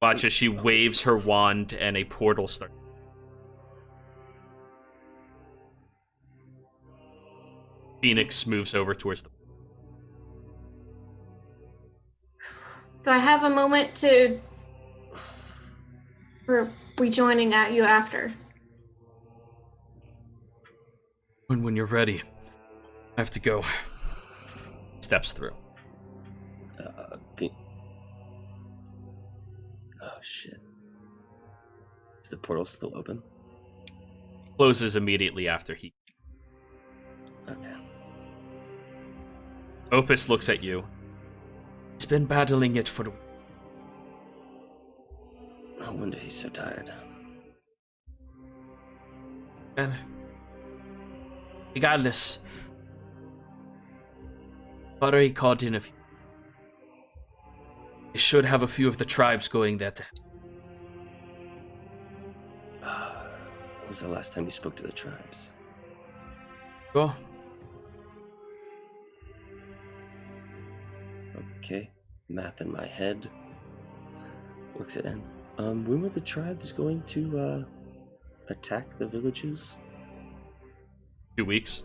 Watch as she waves her wand and a portal starts. Phoenix moves over towards the... Do I have a moment to... Or rejoining at you after? When you're ready. I have to go. Steps through. Oh shit. Is the portal still open? Closes immediately after he... Okay. Opus looks at you. He's been battling it for... No wonder he's so tired. And regardless, Pottery called in a few. They should have a few of the tribes going there. When was the last time you spoke to the tribes? Go. Okay. Math in my head. Looks at N. When were the tribes going to attack the villages? 2 weeks.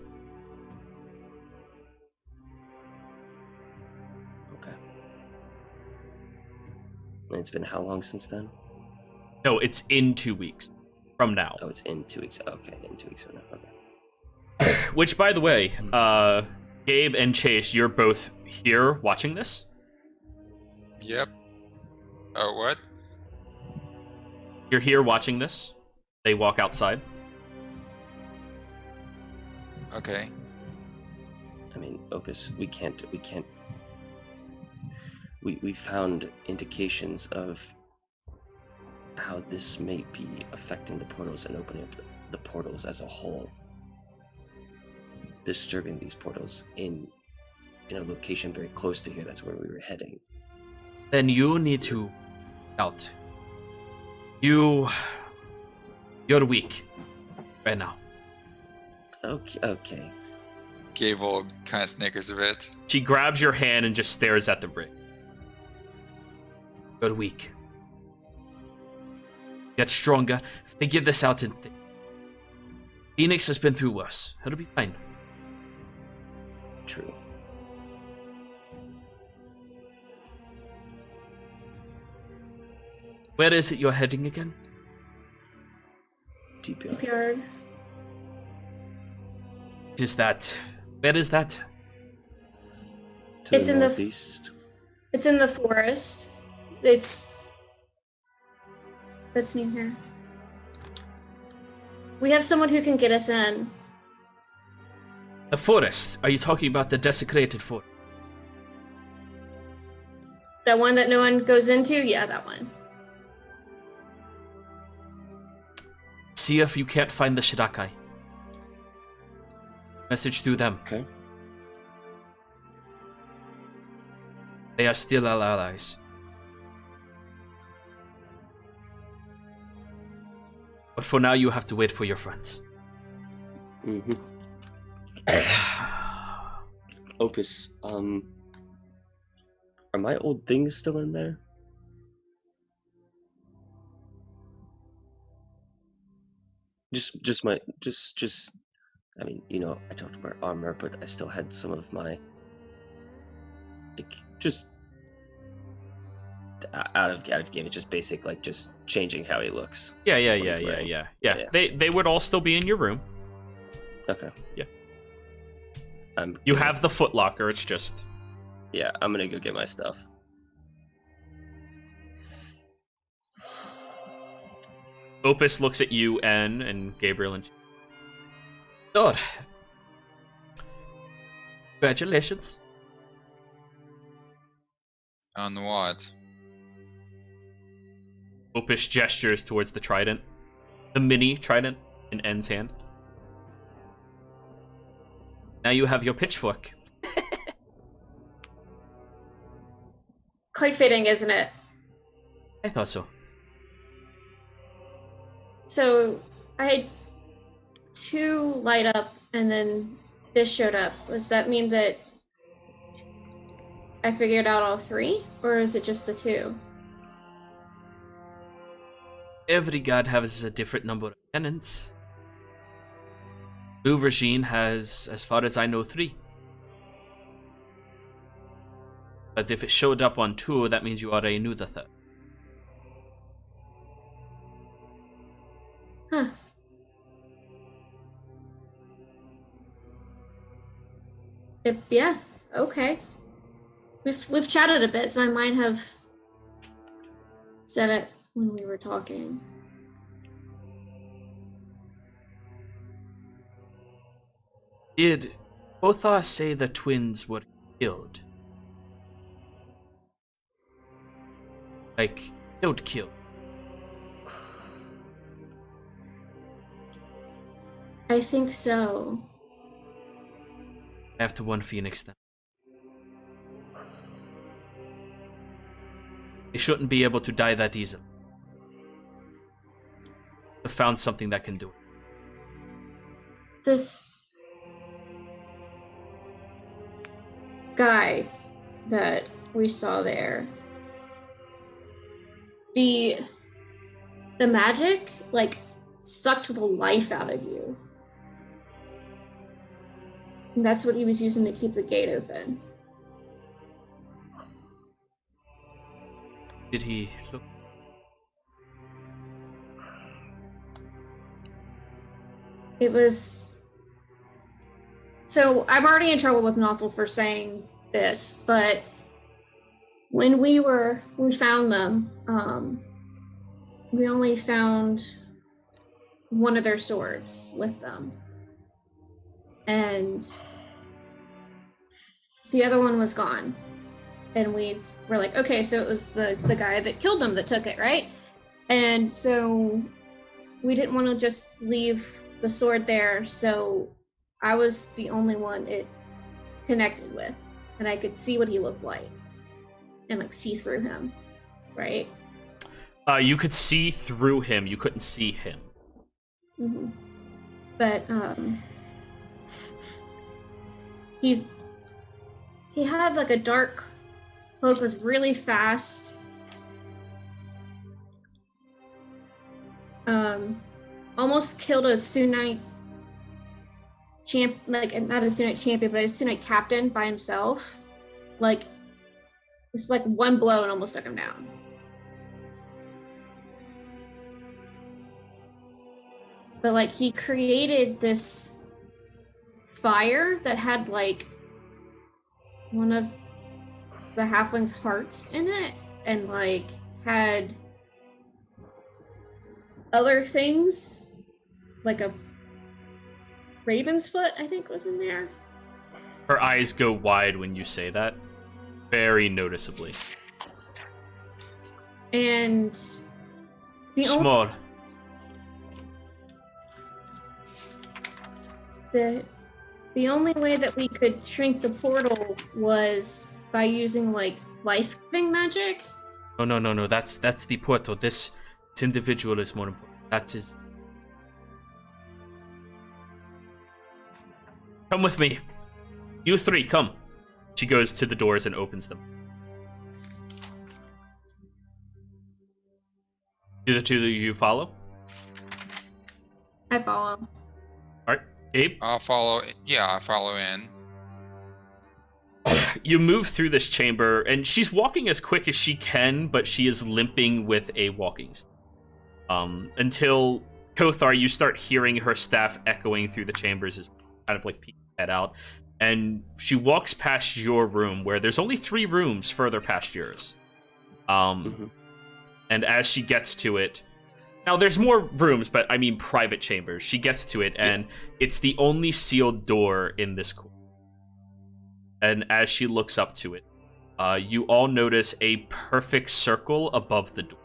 Okay. And it's been how long since then? No, it's in 2 weeks from now. Oh, it's in 2 weeks. Okay, in 2 weeks from now. Okay. Which, by the way, Gabe and Chase, you're both here watching this. Yep. Oh, what? You're here watching this. They walk outside. Okay. I mean, Opus, we found indications of how this may be affecting the portals and opening up the portals as a whole. Disturbing these portals in a location very close to here. That's where we were heading. Then you need to out. You're weak right now. Okay. Gable kind of snickers a bit. She grabs your hand and just stares at the ring. You're weak. Get stronger. Figure this out and think. Phoenix has been through worse. It'll be fine. True. Where is it you're heading again? Deep Yard. Yard. Is that... Where is that? To It's the in the northeast. It's in the forest. It's near here. We have someone who can get us in. The forest. Are you talking about the desecrated forest? That one that no one goes into? Yeah, that one. See if you can't find the Shirakai. Message through them. Okay. They are still our allies. But for now, you have to wait for your friends. Mm-hmm. Opus, are my old things still in there? Just I mean, I don't wear armor, but I still had some of my, like, just out of game. It's just basic, like, just changing how he looks. Yeah. Just what he's wearing. Yeah. They would all still be in your room. Okay. Yeah. I'm You have the footlocker, it's just... Yeah, I'm gonna go get my stuff. Opus looks at you, and Gabriel, and Good. Congratulations. On what? Opish gestures towards the trident. The mini trident in N's hand. Now you have your pitchfork. Quite fitting, isn't it? I thought so. So I had 2 light up and then this showed up. Does that mean that I figured out all 3? Or is it just the 2? Every god has a different number of tenants. Blue Regine has, as far as I know, 3. But if it showed up on 2, that means you already knew the 3rd. Huh. Yeah, okay. We've chatted a bit, so I might have said it when we were talking. Did Bothar say the twins were killed? Like, killed. I think so. After one Phoenix then. They shouldn't be able to die that easily. I found something that can do it. This guy that we saw there, the magic like sucked the life out of you, and that's what he was using to keep the gate open. Did he look? It was. So I'm already in trouble with Nothel for saying this, but when we found them, we only found one of their swords with them, and the other one was gone. And we were like, okay, so it was the guy that killed them that took it, right? And so we didn't want to just leave the sword there, so I was the only one it connected with, and I could see what he looked like and like see through him, right? You could see through him. You couldn't see him. Mm-hmm. But he had like a dark cloak, was really fast. Almost killed a Sunite like not a Sunite champion, but a Sunite captain by himself. Like it's like one blow and almost took him down. But like he created this fire that had like one of the halfling's hearts in it, and like had other things, like a raven's foot, I think, was in there. Her eyes go wide when you say that, very noticeably. And small. The only way that we could shrink the portal was by using like life-giving magic. No. That's the portal. This individual is more important. That is. Come with me. You 3, come. She goes to the doors and opens them. Do the 2 of you follow? I follow. Alright, Gabe? I'll follow. Yeah, I'll follow in. You move through this chamber, and she's walking as quick as she can, but she is limping with a walking stick. Until, Kothar, you start hearing her staff echoing through the chambers as kind of like peeking head out. And she walks past your room, where there's only 3 rooms further past yours. And as she gets to it, Now, there's more rooms, but I mean private chambers. She gets to it, and it's the only sealed door in this court. And as she looks up to it, you all notice a perfect circle above the door.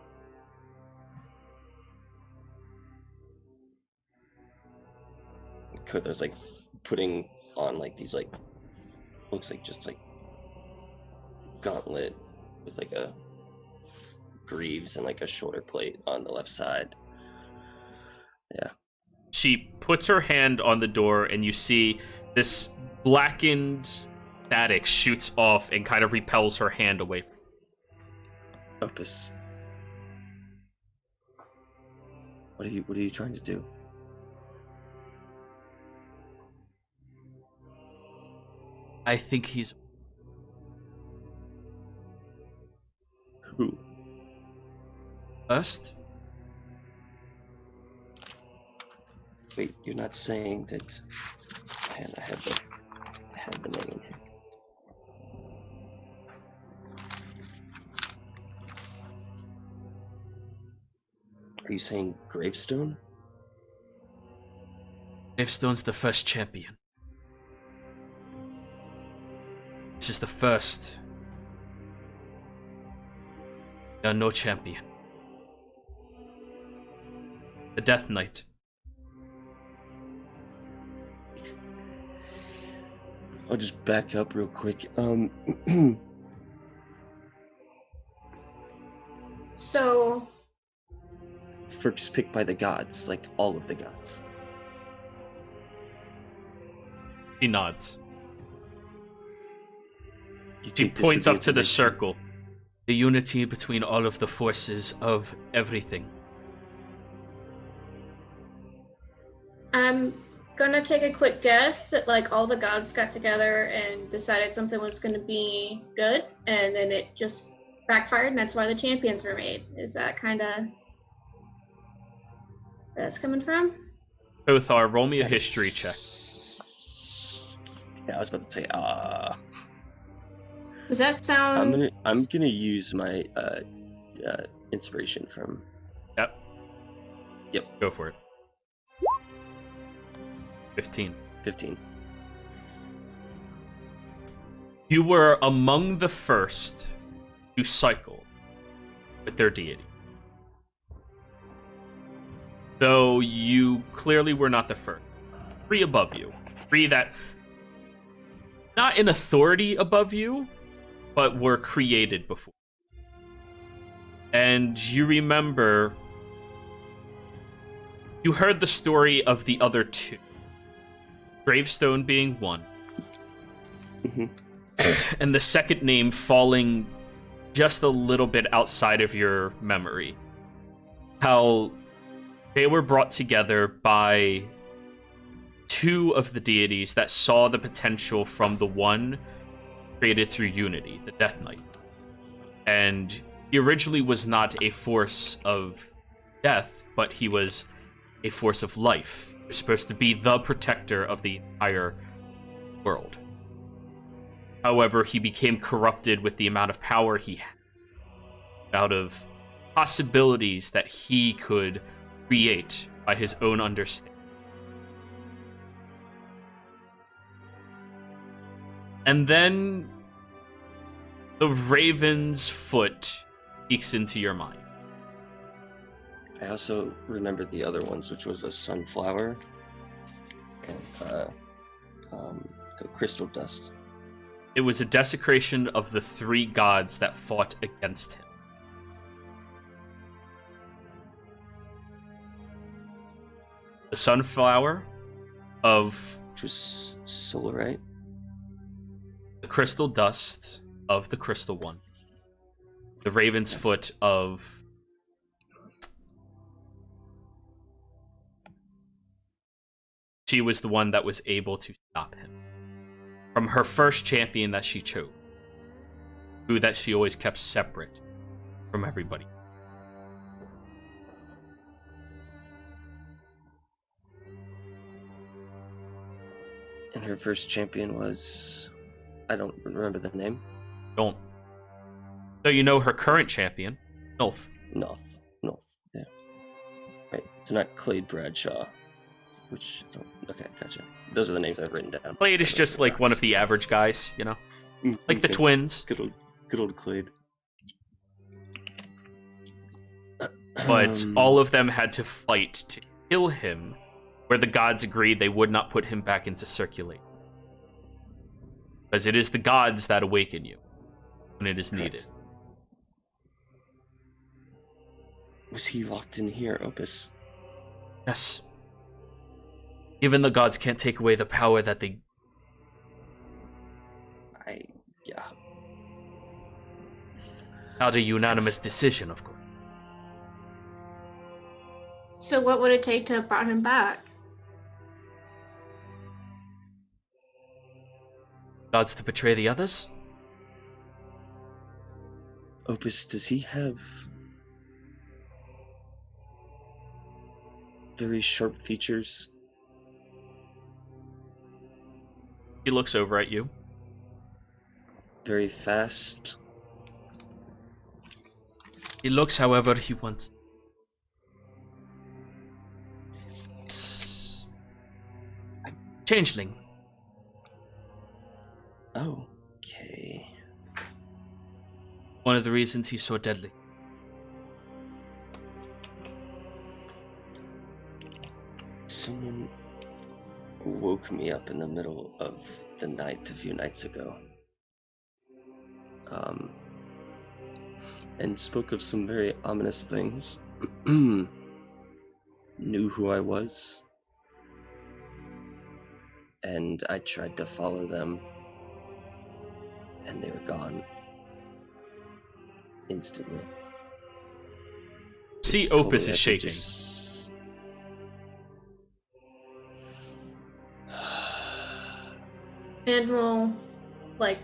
Kothar's like putting on like these like looks like just like gauntlet with like a greaves and like a shoulder plate on the left side. Yeah. She puts her hand on the door, and you see this blackened static shoots off and kind of repels her hand away. Opus. What are you trying to do? I think he's... Who? First? Wait, you're not saying that... Man, I had the name in here. Are you saying Gravestone? Gravestone's the first champion. This is the first. There are no champion. The Death Knight. I'll just back up real quick. So, First picked by the gods, like all of the gods. She nods. You She think this points would be up to the information- circle. The unity between all of the forces of everything. I'm gonna take a quick guess that like all the gods got together and decided something was gonna be good, and then it just backfired, and that's why the champions were made. Is that kind of where that's coming from? Kothar, roll me a history check. Yeah, I was about to say, Does that sound? I'm gonna use my inspiration from Yep. Yep. Go for it. 15. 15. You were among the first to cycle with their deity. Though you clearly were not the first. 3 above you. 3 that, not in authority above you, but were created before. And you remember, you heard the story of the other 2. Gravestone being one. Mhm. And the second name falling just a little bit outside of your memory. How they were brought together by 2 of the deities that saw the potential from the one created through unity, the Death Knight. And he originally was not a force of death, but he was a force of life. He was supposed to be the protector of the entire world. However, he became corrupted with the amount of power he had, out of possibilities that he could create by his own understanding. And then the Raven's Foot peeks into your mind. I also remembered the other ones, which was a sunflower and crystal dust. It was a desecration of the 3 gods that fought against him. The sunflower of Which was solarite. the crystal dust of the crystal one. The Raven's Foot of she was the one that was able to stop him from her first champion that she chose, who that she always kept separate from everybody. And her first champion was... I don't remember the name. Don't. So you know her current champion, Nulf. Noth, yeah. Right, so not Clade Bradshaw. Which, okay, gotcha. Those are the names I've written down. Clade is just like one of the average guys, you know? Like the Okay. twins. Good old Clade. But all of them had to fight to kill him, where the gods agreed they would not put him back into circulation. Because it is the gods that awaken you when it is needed. Correct. Was he locked in here, Opus? Yes. Even the gods can't take away the power that they... Yeah. Not a unanimous decision, of course. So what would it take to have brought him back? Gods to betray the others? Opus, does he have very sharp features? He looks over at you. Very fast? He looks however he wants. Changeling. Okay. One of the reasons he's so deadly. Someone woke me up in the middle of the night a few nights ago. And spoke of some very ominous things. Knew who I was. And I tried to follow them. And they were gone. Instantly. See, Just told Opus me is I could shaking. just- And we'll, like,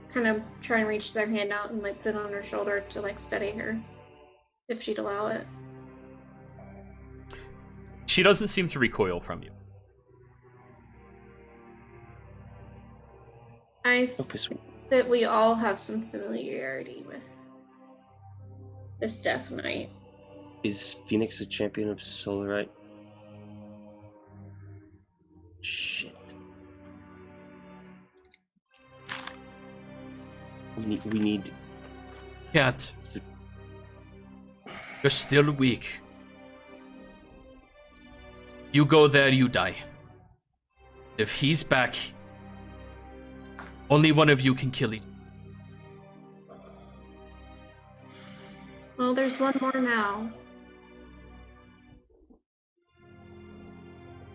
kind of try and reach their hand out and, like, put it on her shoulder to, like, steady her, if she'd allow it. She doesn't seem to recoil from you. I think Opus, that we all have some familiarity with this Death Knight. is Phoenix a champion of Solarite? Shit. We need Can't. You're still weak. You go there, you die. If he's back, only one of you can kill each. Well, there's one more now.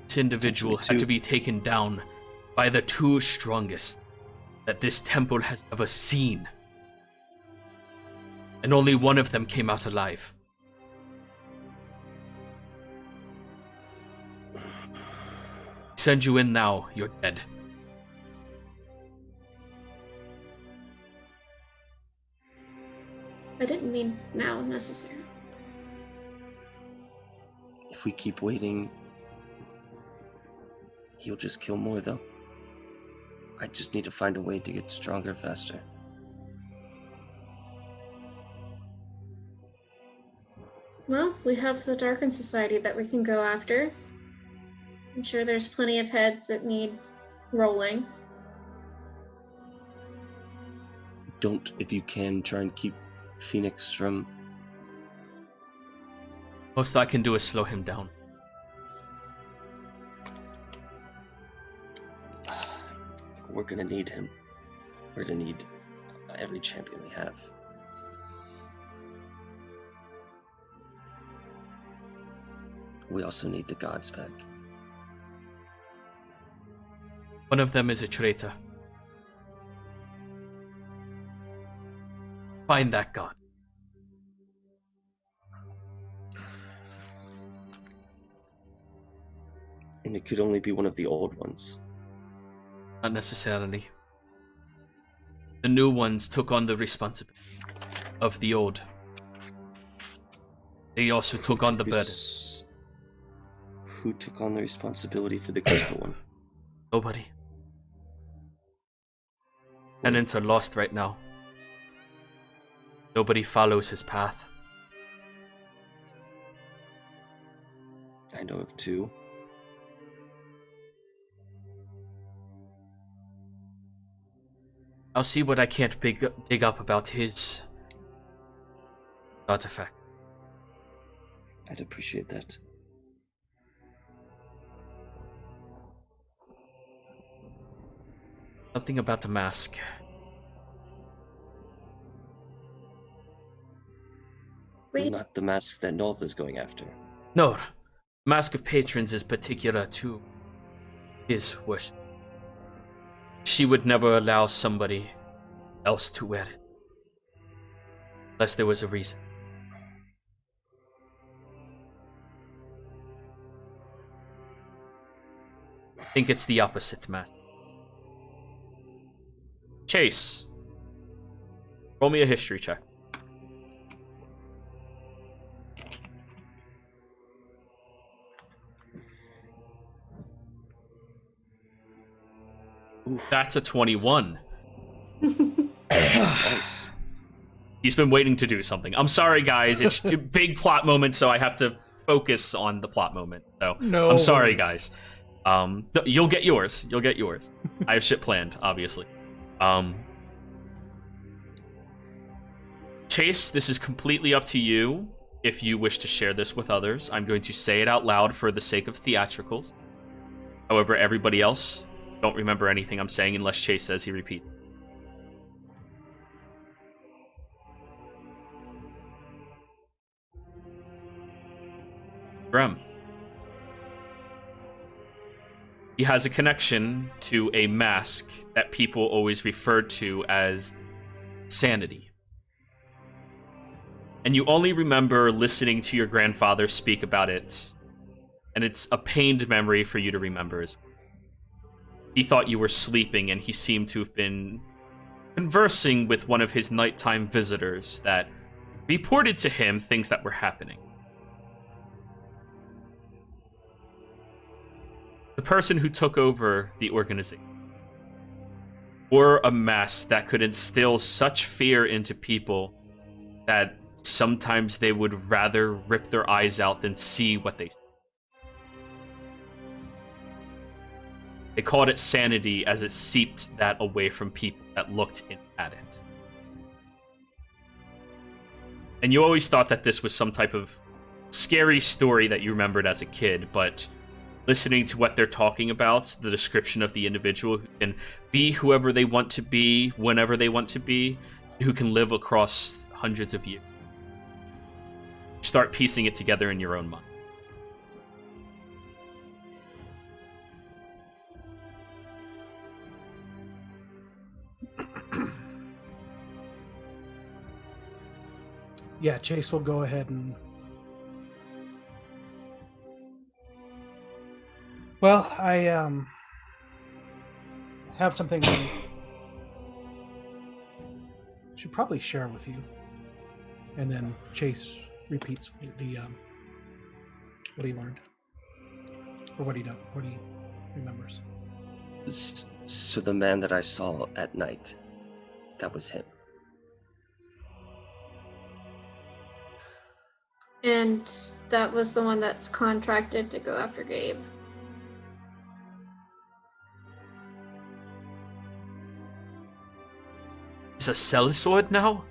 This individual had to be taken down by the two strongest that this temple has ever seen. And only one of them came out alive. Send you in now, you're dead. I didn't mean now necessarily. If we keep waiting, he'll just kill more, though. I just need to find a way to get stronger faster. Well, we have the Darken Society that we can go after. I'm sure there's plenty of heads that need rolling. Don't, if you can, try and keep Phoenix from... Most I can do is slow him down. We're gonna need him. We're gonna need every champion we have. We also need the gods back. One of them is a traitor. Find that god. And it could only be one of the old ones. Not necessarily. The new ones took on the responsibility of the old. They also took on the burden. Who took on the responsibility for the crystal one? Nobody. Tenants are lost right now. Nobody follows his path. know of two. I'll see what I can't dig up about his artifact. I'd appreciate that. Something about the mask. Wait, Not the mask that North is going after. No, Mask of Patrons is particular to his worship. She would never allow somebody else to wear it. Unless there was a reason. I think it's the opposite, Matt. Chase. Roll me a history check. Oof. That's a 21. Nice. He's been waiting to do something. I'm sorry, guys. It's a big plot moment, so I have to focus on the plot moment. So No I'm sorry, worries. guys. You'll get yours. You'll get yours. I have shit planned, obviously. Chase, this is completely up to you if you wish to share this with others. I'm going to say it out loud for the sake of theatricals. However, everybody else, don't remember anything I'm saying unless Chase says he repeats. Grem. He has a connection to a mask that people always referred to as sanity. And you only remember listening to your grandfather speak about it, and it's a pained memory for you to remember as well. He thought you were sleeping, and he seemed to have been conversing with one of his nighttime visitors that reported to him things that were happening. The person who took over the organization wore a mask that could instill such fear into people that sometimes they would rather rip their eyes out than see what they see. They called it sanity as it seeped that away from people that looked in at it. And you always thought that this was some type of scary story that you remembered as a kid, but listening to what they're talking about, the description of the individual who can be whoever they want to be, whenever they want to be, who can live across hundreds of years. Start piecing it together in your own mind. Yeah, Chase will go ahead and... Well, I have something I should probably share with you. And then Chase repeats the what he learned. Or what he remembers. So the man that I saw at night, that was him. And that was the one that's contracted to go after Gabe. Is a sellsword now?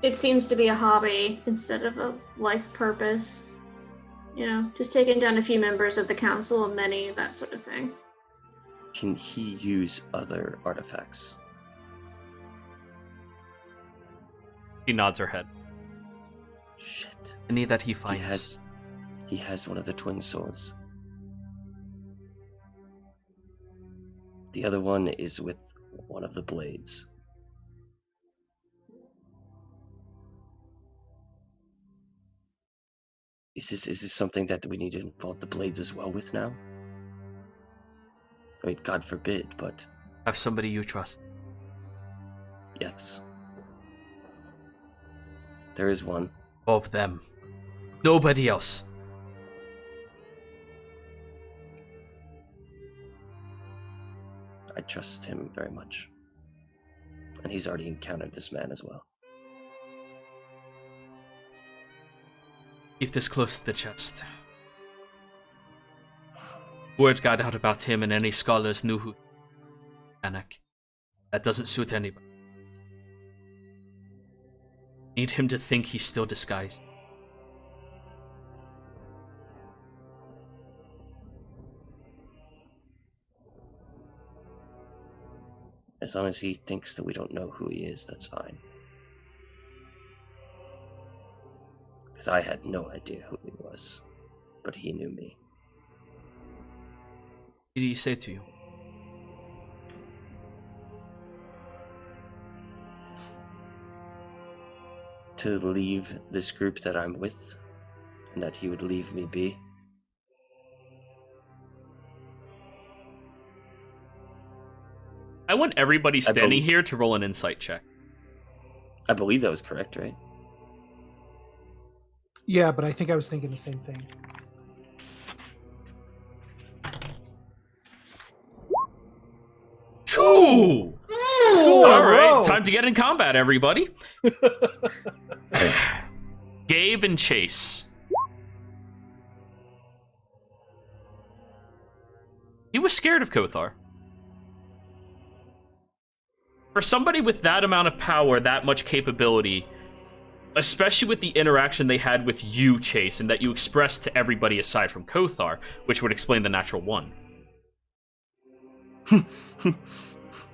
It seems to be a hobby instead of a life purpose. You know, just taking down a few members of the Council of Many, that sort of thing. Can he use other artifacts? She nods her head. Shit. Any that he finds. He has one of the twin swords. The other one is with one of the blades. Is this something that we need to involve the blades as well with now? I mean, God forbid, but Have somebody you trust. yes. There is one. Of them. Nobody else. I trust him very much. And he's already encountered this man as well. Keep this close to the chest. Word got out about him, and any scholars knew who. Anak. That doesn't suit anybody. Need him to think he's still disguised. As long as he thinks that we don't know who he is, that's fine. Because I had no idea who he was, but he knew me. What did he say to you? To leave this group that I'm with, and that he would leave me be. I want everybody standing believe- here to roll an insight check. I believe that was correct, right? Yeah, but I think I was thinking the same thing. Ooh! Cool, All right, whoa. time to get in combat, everybody. Gabe and Chase. He was scared of Kothar. For somebody with that amount of power, that much capability, especially with the interaction they had with you, Chase, and that you expressed to everybody aside from Kothar, which would explain the natural one.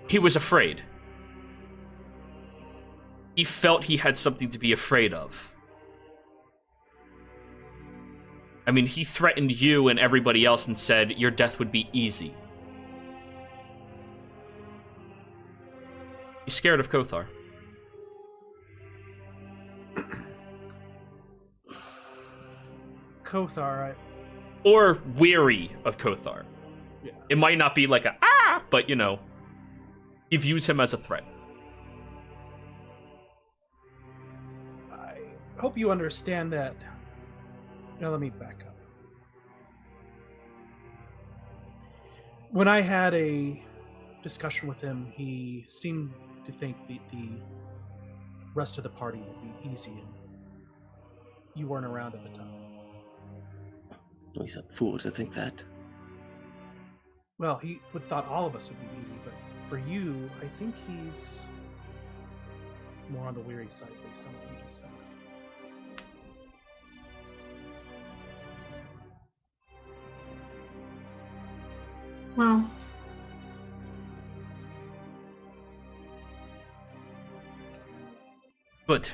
He was afraid. He felt he had something to be afraid of. I mean, he threatened you and everybody else and said your death would be easy. He's scared of Kothar. Kothar, Or weary of Kothar. Yeah. It might not be like but you know, he views him as a threat. I hope you understand that. Now let me back up. When I had a discussion with him, he seemed to think the rest of the party would be easy, and you weren't around at the time. He's a fool to think that. Well, he would thought all of us would be easy, but for you, I think he's more on the weary side based on what you just said. Wow. Good.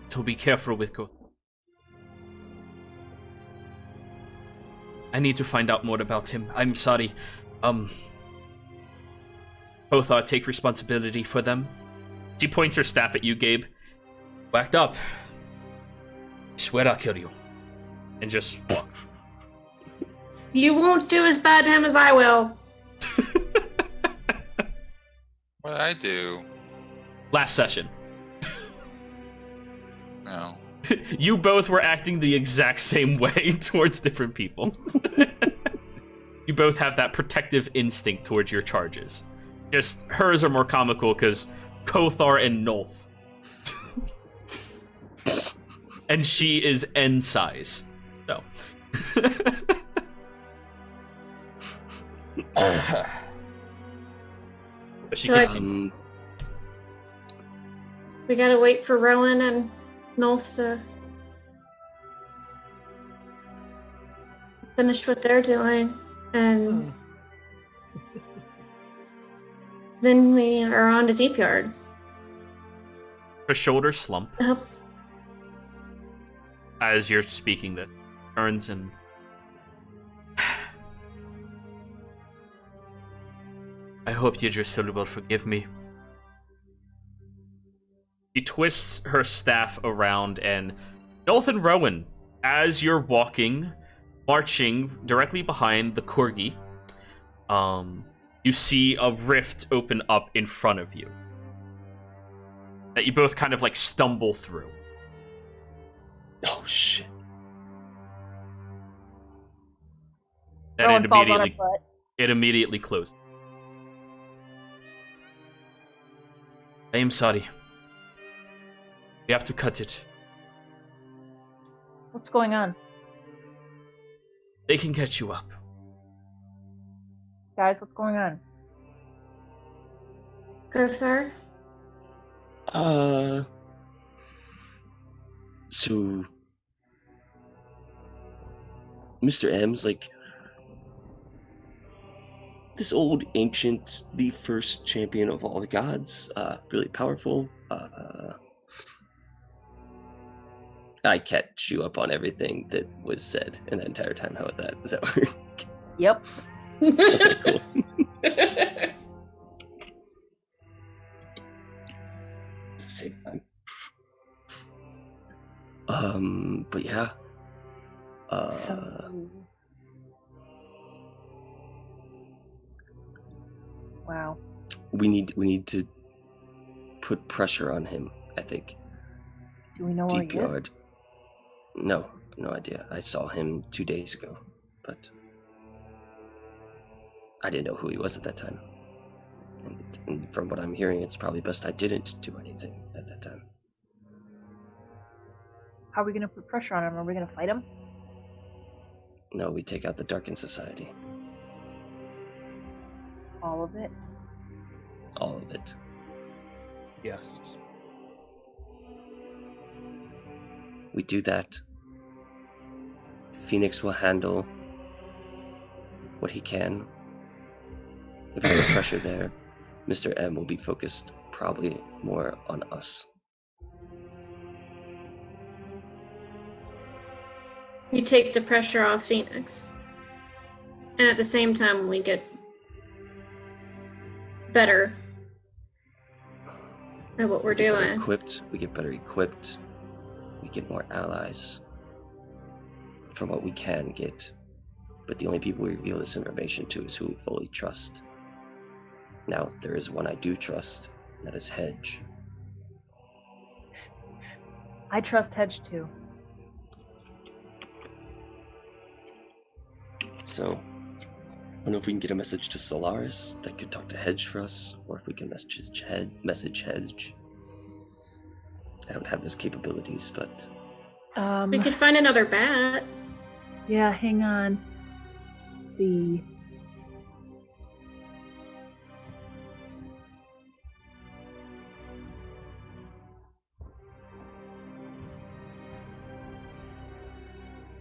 So be careful with Kothar. I need to find out more about him. I'm sorry. Kothar, take responsibility for them. She points her staff at you, Gabe. Whacked up. I swear I'll kill you. And just walk. You won't do as bad to him as I will. What I do? Last session. No. You both were acting the exact same way towards different people. You both have that protective instinct towards your charges. Just hers are more comical because Kothar and Nolth. And she is N size. So. But she So I- continues. We gotta wait for Rowan and Nolth to finish what they're doing, and then we are on to Deep Yard. Her shoulders slump I hope as you're speaking this. Turns and I hope Yggdrasil will forgive me. She twists her staff around, and Nolth and Rowan, as you're walking, marching directly behind the Corgi, you see a rift open up in front of you that you both kind of like stumble through. Oh shit. And Rowan falls on her butt. it immediately closed. I am sorry. We have to cut it. What's going on? They can catch you up. Guys, what's going on? Gothar? So Mr. M's like this old ancient, the first champion of all the gods, really powerful. I catch you up on everything that was said in the entire time. How about that? Does that work? Yep. Okay, cool. Same time. But yeah. Wow. We need to put pressure on him, I think. Do we know where Deep he is? Yard. No idea. I saw him 2 days ago, but I didn't know who he was at that time. And from what I'm hearing, it's probably best I didn't do anything at that time. How are we gonna put pressure on him? Are we gonna fight him? No, we take out the Darkened Society. All of it? All of it. Yes. We do that. Phoenix will handle what he can. If there's pressure there, Mr. M will be focused probably more on us. You take the pressure off Phoenix. And at the same time, we get better at what we're We get better doing. equipped. We get better equipped. We get more allies from what we can get. But the only people we reveal this information to is who we fully trust. Now, there is one I do trust, and that is Hedge. I trust Hedge too. So, I don't know if we can get a message to Solaris that could talk to Hedge for us, or if we can message Hedge. I don't have those capabilities, but We could find another bat. Yeah, hang on. Let's see.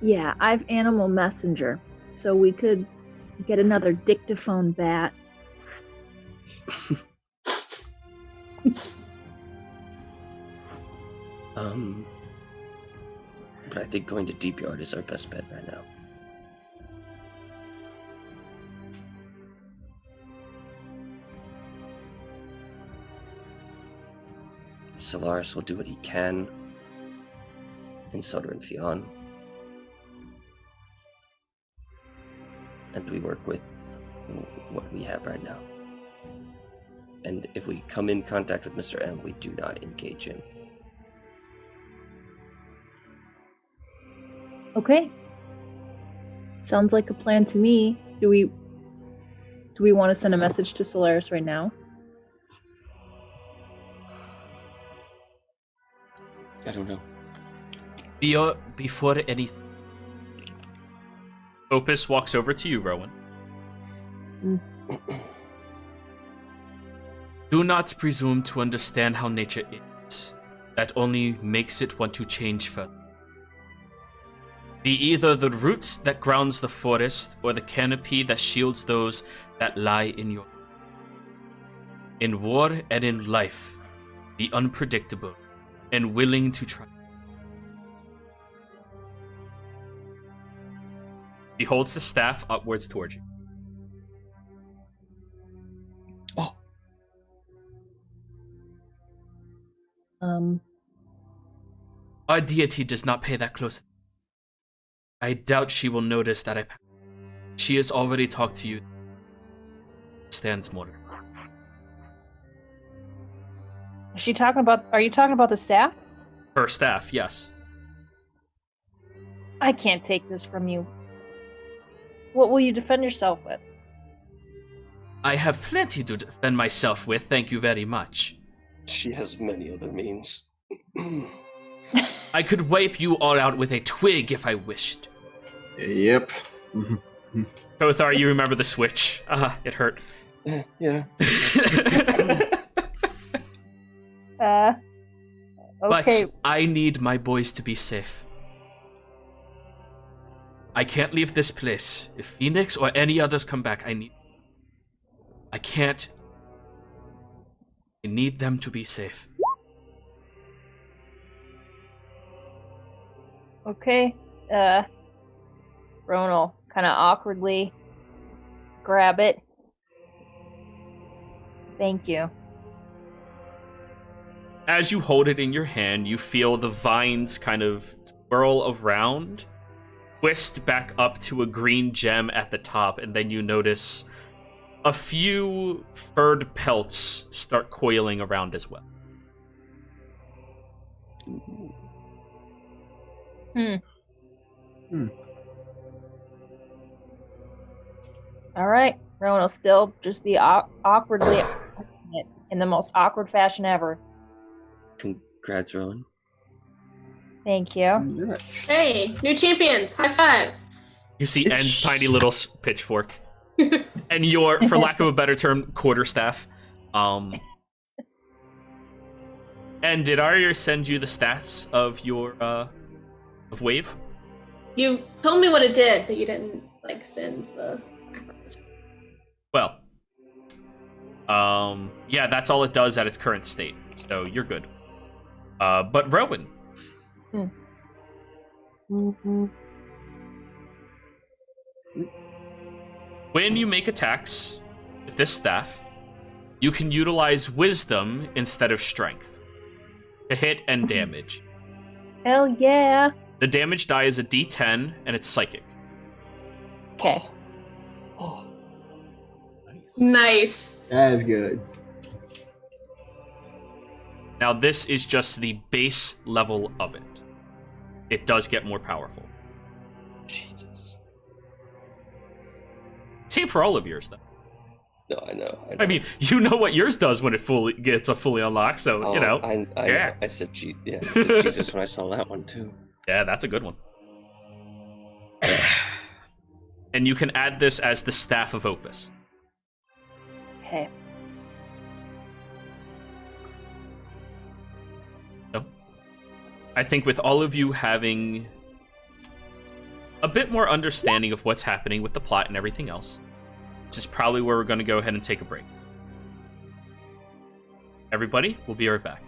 Yeah, I've Animal Messenger, so we could get another dictaphone bat. but I think going to Deep Yard is our best bet right now. Solaris will do what he can in Sutter and Fionn. And we work with what we have right now. And if we come in contact with Mr. M, we do not engage him. Okay. Sounds like a plan to me. Do we want to send a message to Solaris right now? I don't know. Before anything, Opus walks over to you, Rowan. Do not presume to understand how nature is. That only makes it want to change further. Be either the roots that grounds the forest or the canopy that shields those that lie in your. In war and in life, be unpredictable and willing to try. He holds the staff upwards towards you. Oh. Our deity does not pay that close. I doubt she will notice that she has already talked to you. Stands more. Is she talking about? Are you talking about the staff? Her staff, yes. I can't take this from you. What will you defend yourself with? I have plenty to defend myself with, thank you very much. She has many other means. I I could wipe you all out with a twig if I wished. Yep. Kothar, you remember the switch? It hurt. Yeah. Okay. But I need my boys to be safe. I can't leave this place. If Phoenix or any others come back, I can't. I need them to be safe. Okay. Roan will kind of awkwardly grab it. Thank you. As you hold it in your hand, you feel the vines kind of twirl around, twist back up to a green gem at the top, and then you notice a few furred pelts start coiling around as well. All right. Roan will still just be awkwardly in the most awkward fashion ever. Congrats, Rowan. Thank you. Hey, new champions! High five! You see En's tiny little pitchfork. And your, for lack of a better term, quarterstaff. And did Arya send you the stats of your of Wave? You told me what it did, but you didn't send the macros. Well, yeah, that's all it does at its current state. So you're good. But Rowan. When you make attacks with this staff, you can utilize wisdom instead of strength to hit and damage. Hell yeah. The damage die is a D10 and it's psychic. Okay. Oh, Nice. That is good. Now this is just the base level of it. It does get more powerful. Jesus. Same for all of yours, though. No, I know. I mean, you know what yours does when it gets fully unlocked, so, Oh, you know. I Yeah. know. I said Jesus when I saw that one, too. Yeah, that's a good one. And you can add this as the Staff of Opus. Okay. So, I think with all of you having a bit more understanding of what's happening with the plot and everything else, this is probably where we're going to go ahead and take a break. Everybody, we'll be right back.